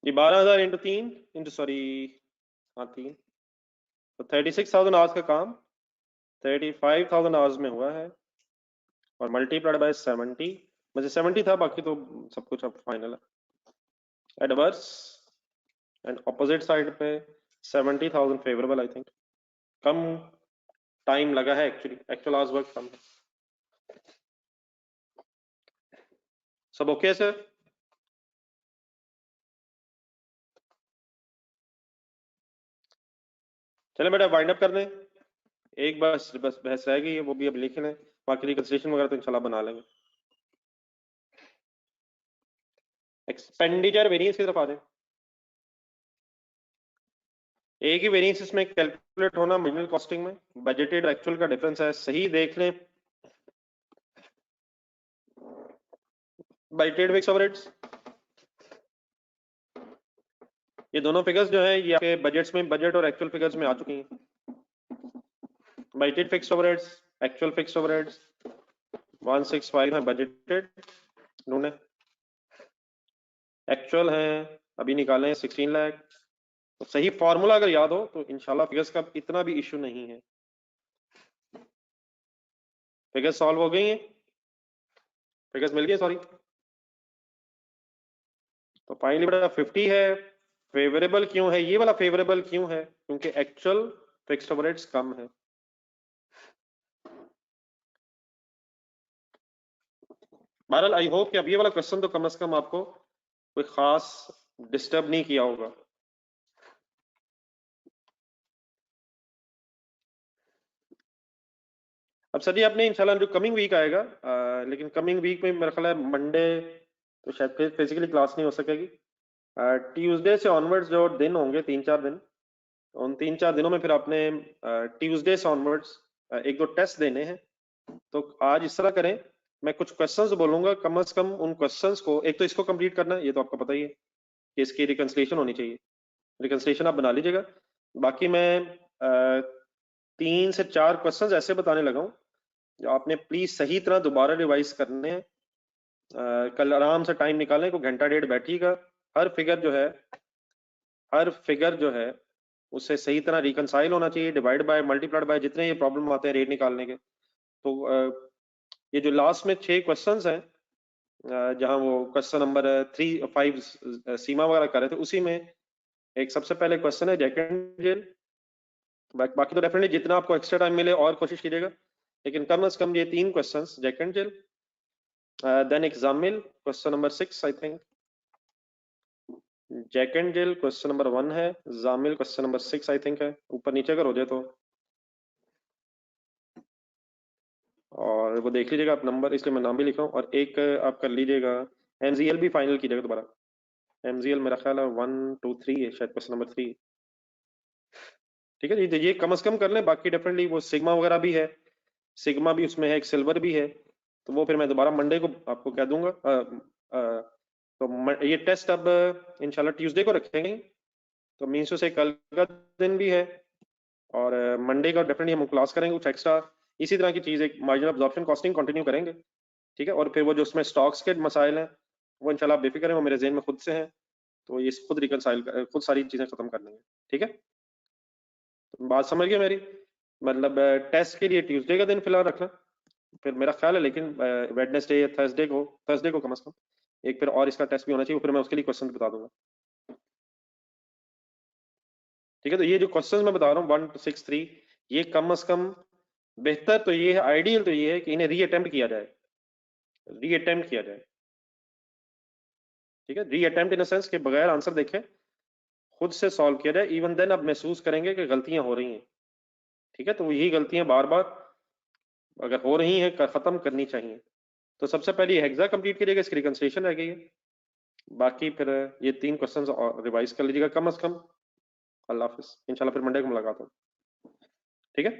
ये 12,000 इंटू 3 इंटू सॉरी, हाँ 3, तो 36,000 आवर्स का काम 35,000 आवर्स में हुआ है, और मल्टीप्लाइड बाय 70, मुझे 70 था, बाकी तो सब कुछ अब फाइनल है। एडवर्स एंड ऑपोजिट साइड पे 70,000 favourable, I think come time लगा है एक्चुअली, एक्चुअल आवर्स वर्क कम है। सब ओके सर? चले बेटा वाइंड अप कर दें, एक बस बस बहस रह गई है, वो भी अब लिख लें, बाकी रिकंसिलिएशन वगैरह तो इंशाल्लाह बना लेंगे। एक्सपेंडिचर वेरिएंस की तरफ आ जाए। एक ही वेरिएंस इसमें कैलकुलेट होना मार्जिनल कॉस्टिंग में, बजटेड एक्चुअल का डिफरेंस है, सही देख लें। बजटेड फिक्स ओवरहेड्स, ये दोनों फिगर्स जो है ये आपके बजट्स में, बजट और एक्चुअल फिगर्स में आ चुकी हैं। Budgeted fix overheads, actual fix overheads 165 है बजटेड, ढूंढे एक्चुअल है अभी निकाले 16 लाख। तो सही फॉर्मूला अगर याद हो तो इंशाल्लाह फिगर्स का इतना भी इशू नहीं है। फिगर्स सॉल्व हो गई हैं, फिगर्स मिल गए, सॉरी तो फाइनली बेटा 50 है। फेवरेबल क्यों है, ये वाला फेवरेबल क्यों है, क्योंकि एक्चुअल फिक्स्ड ओवरहेड्स कम है। बहरहाल आई होप कि अब ये वाला क्वेश्चन तो कम से कम आपको कोई खास डिस्टर्ब नहीं किया होगा। अब सर जी आपने इंशाल्लाह जो कमिंग वीक आएगा, लेकिन कमिंग वीक में मेरा ख्याल है मंडे तो शायद फिर फिजिकली क्लास नहीं हो सकेगी। ट्यूसडे से ऑनवर्ड्स जो दिन होंगे 3-4 दिन, उन 3-4 दिनों में फिर आपने ट्यूसडे से ऑनवर्ड्स एक दो टेस्ट देने हैं। तो आज इस तरह करें, मैं कुछ क्वेश्चंस बोलूंगा, कम से कम उन क्वेश्चंस को, एक तो इसको कंप्लीट करना है, ये तो आपको पता ही है कि इसकी रिकंसिलिएशन होनी चाहिए, रिकंसिलिएशन आप बना लीजिएगा। बाकी मैं 3 से 4 क्वेश्चंस ऐसे बताने लगा हूँ जो आपने प्लीज सही तरह दोबारा रिवाइज करने हैं। कल आराम से टाइम निकालें, को घंटा डेढ़ बैठिएगा, हर फिगर जो है उससे सही तरह रिकंसाइल होना चाहिए, डिवाइड बाय मल्टीप्लाइड बाय, जितने ये प्रॉब्लम आते हैं रेट निकालने के। तो ये जो लास्ट में 6 क्वेश्चंस हैं, जहां वो क्वेश्चन नंबर 3 5 सीमा वगैरह कर रहे थे, उसी में एक सबसे पहले क्वेश्चन है जैक एंड जिल। बाकी तो डेफिनेटली जितना आपको एक्स्ट्रा टाइम मिले और कोशिश कीजिएगा, लेकिन कम से कम ये 3 questions Jack and Jill, then एग्जामिल question number 6 I think, Jack and Jill question number 1 है, जामिल क्वेश्चन नंबर 6 आई थिंक है, ऊपर नीचे अगर हो जाए तो, और वो देख लीजिएगा आप नंबर, इसलिए मैं नाम भी लिख रहा हूँ। और एक आप कर लीजिएगा एमजीएल भी फाइनल कीजिएगा दोबारा, एमजीएल मेरा ख्याल है 1 2 3 है शायद, क्वेश्चन नंबर 3। ठीक है जी, तो ये कम से कम कर लें। बाकी डेफिनेटली वो सिग्मा वगैरह भी है, सिग्मा भी उसमें है, एक सिल्वर भी है, तो वो फिर मैं दोबारा मंडे को आपको कह दूंगा। तो ये टेस्ट अब इंशाल्लाह ट्यूसडे को रखेंगे, तो मीन्स से कल का दिन भी है, और मंडे का डेफिनेटली हम क्लास करेंगे कुछ एक्स्ट्रा इसी तरह की चीज, एक मार्जिनल अब्जॉर्प्शन कॉस्टिंग कंटिन्यू करेंगे। ठीक है, और फिर वो जो उसमें स्टॉक्स के मसाइल हैं वो इंशाल्लाह आप बेफिक्र हैं, वो मेरे जहन में खुद से हैं, तो ये खुद रिकनसाइल खुद सारी चीजें खत्म कर लेंगे। ठीक है, तो बात समझ गए मेरी, मतलब टेस्ट के लिए ट्यूसडे का दिन फिलहाल रखना, फिर मेरा ख्याल है, लेकिन वेडनेसडे या थर्सडे को कम से कम एक फिर और इसका टेस्ट भी होना चाहिए, फिर मैं उसके लिए क्वेश्चन बता दूंगा। ठीक है, तो ये जो क्वेश्चंस मैं बता रहा हूँ 1 to 6 3, ये कम से कम बेहतर तो ये है, आइडियल तो ये है कि इन्हें रीअटेम्प्ट किया जाए, रीअटेम्प्ट किया जाए। ठीक है, रीअटेम्प्ट इन द सेंस के बगैर आंसर देखे खुद से सॉल्व किया जाए, इवन देन आप महसूस करेंगे कि गलतियां हो रही हैं। ठीक है, तो यही गलतियां बार बार अगर हो रही हैं खत्म करनी चाहिए। तो सबसे पहले ये हेक्सा कंप्लीट कीजिएगा, इसकी रिकंसिलिएशन रह गई है। बाकी फिर ये 3 क्वेश्चंस और रिवाइज कर लीजिएगा कम से कम। अल्लाह हाफिज, इंशाल्लाह फिर मंडे को मुलाकात हो। ठीक है।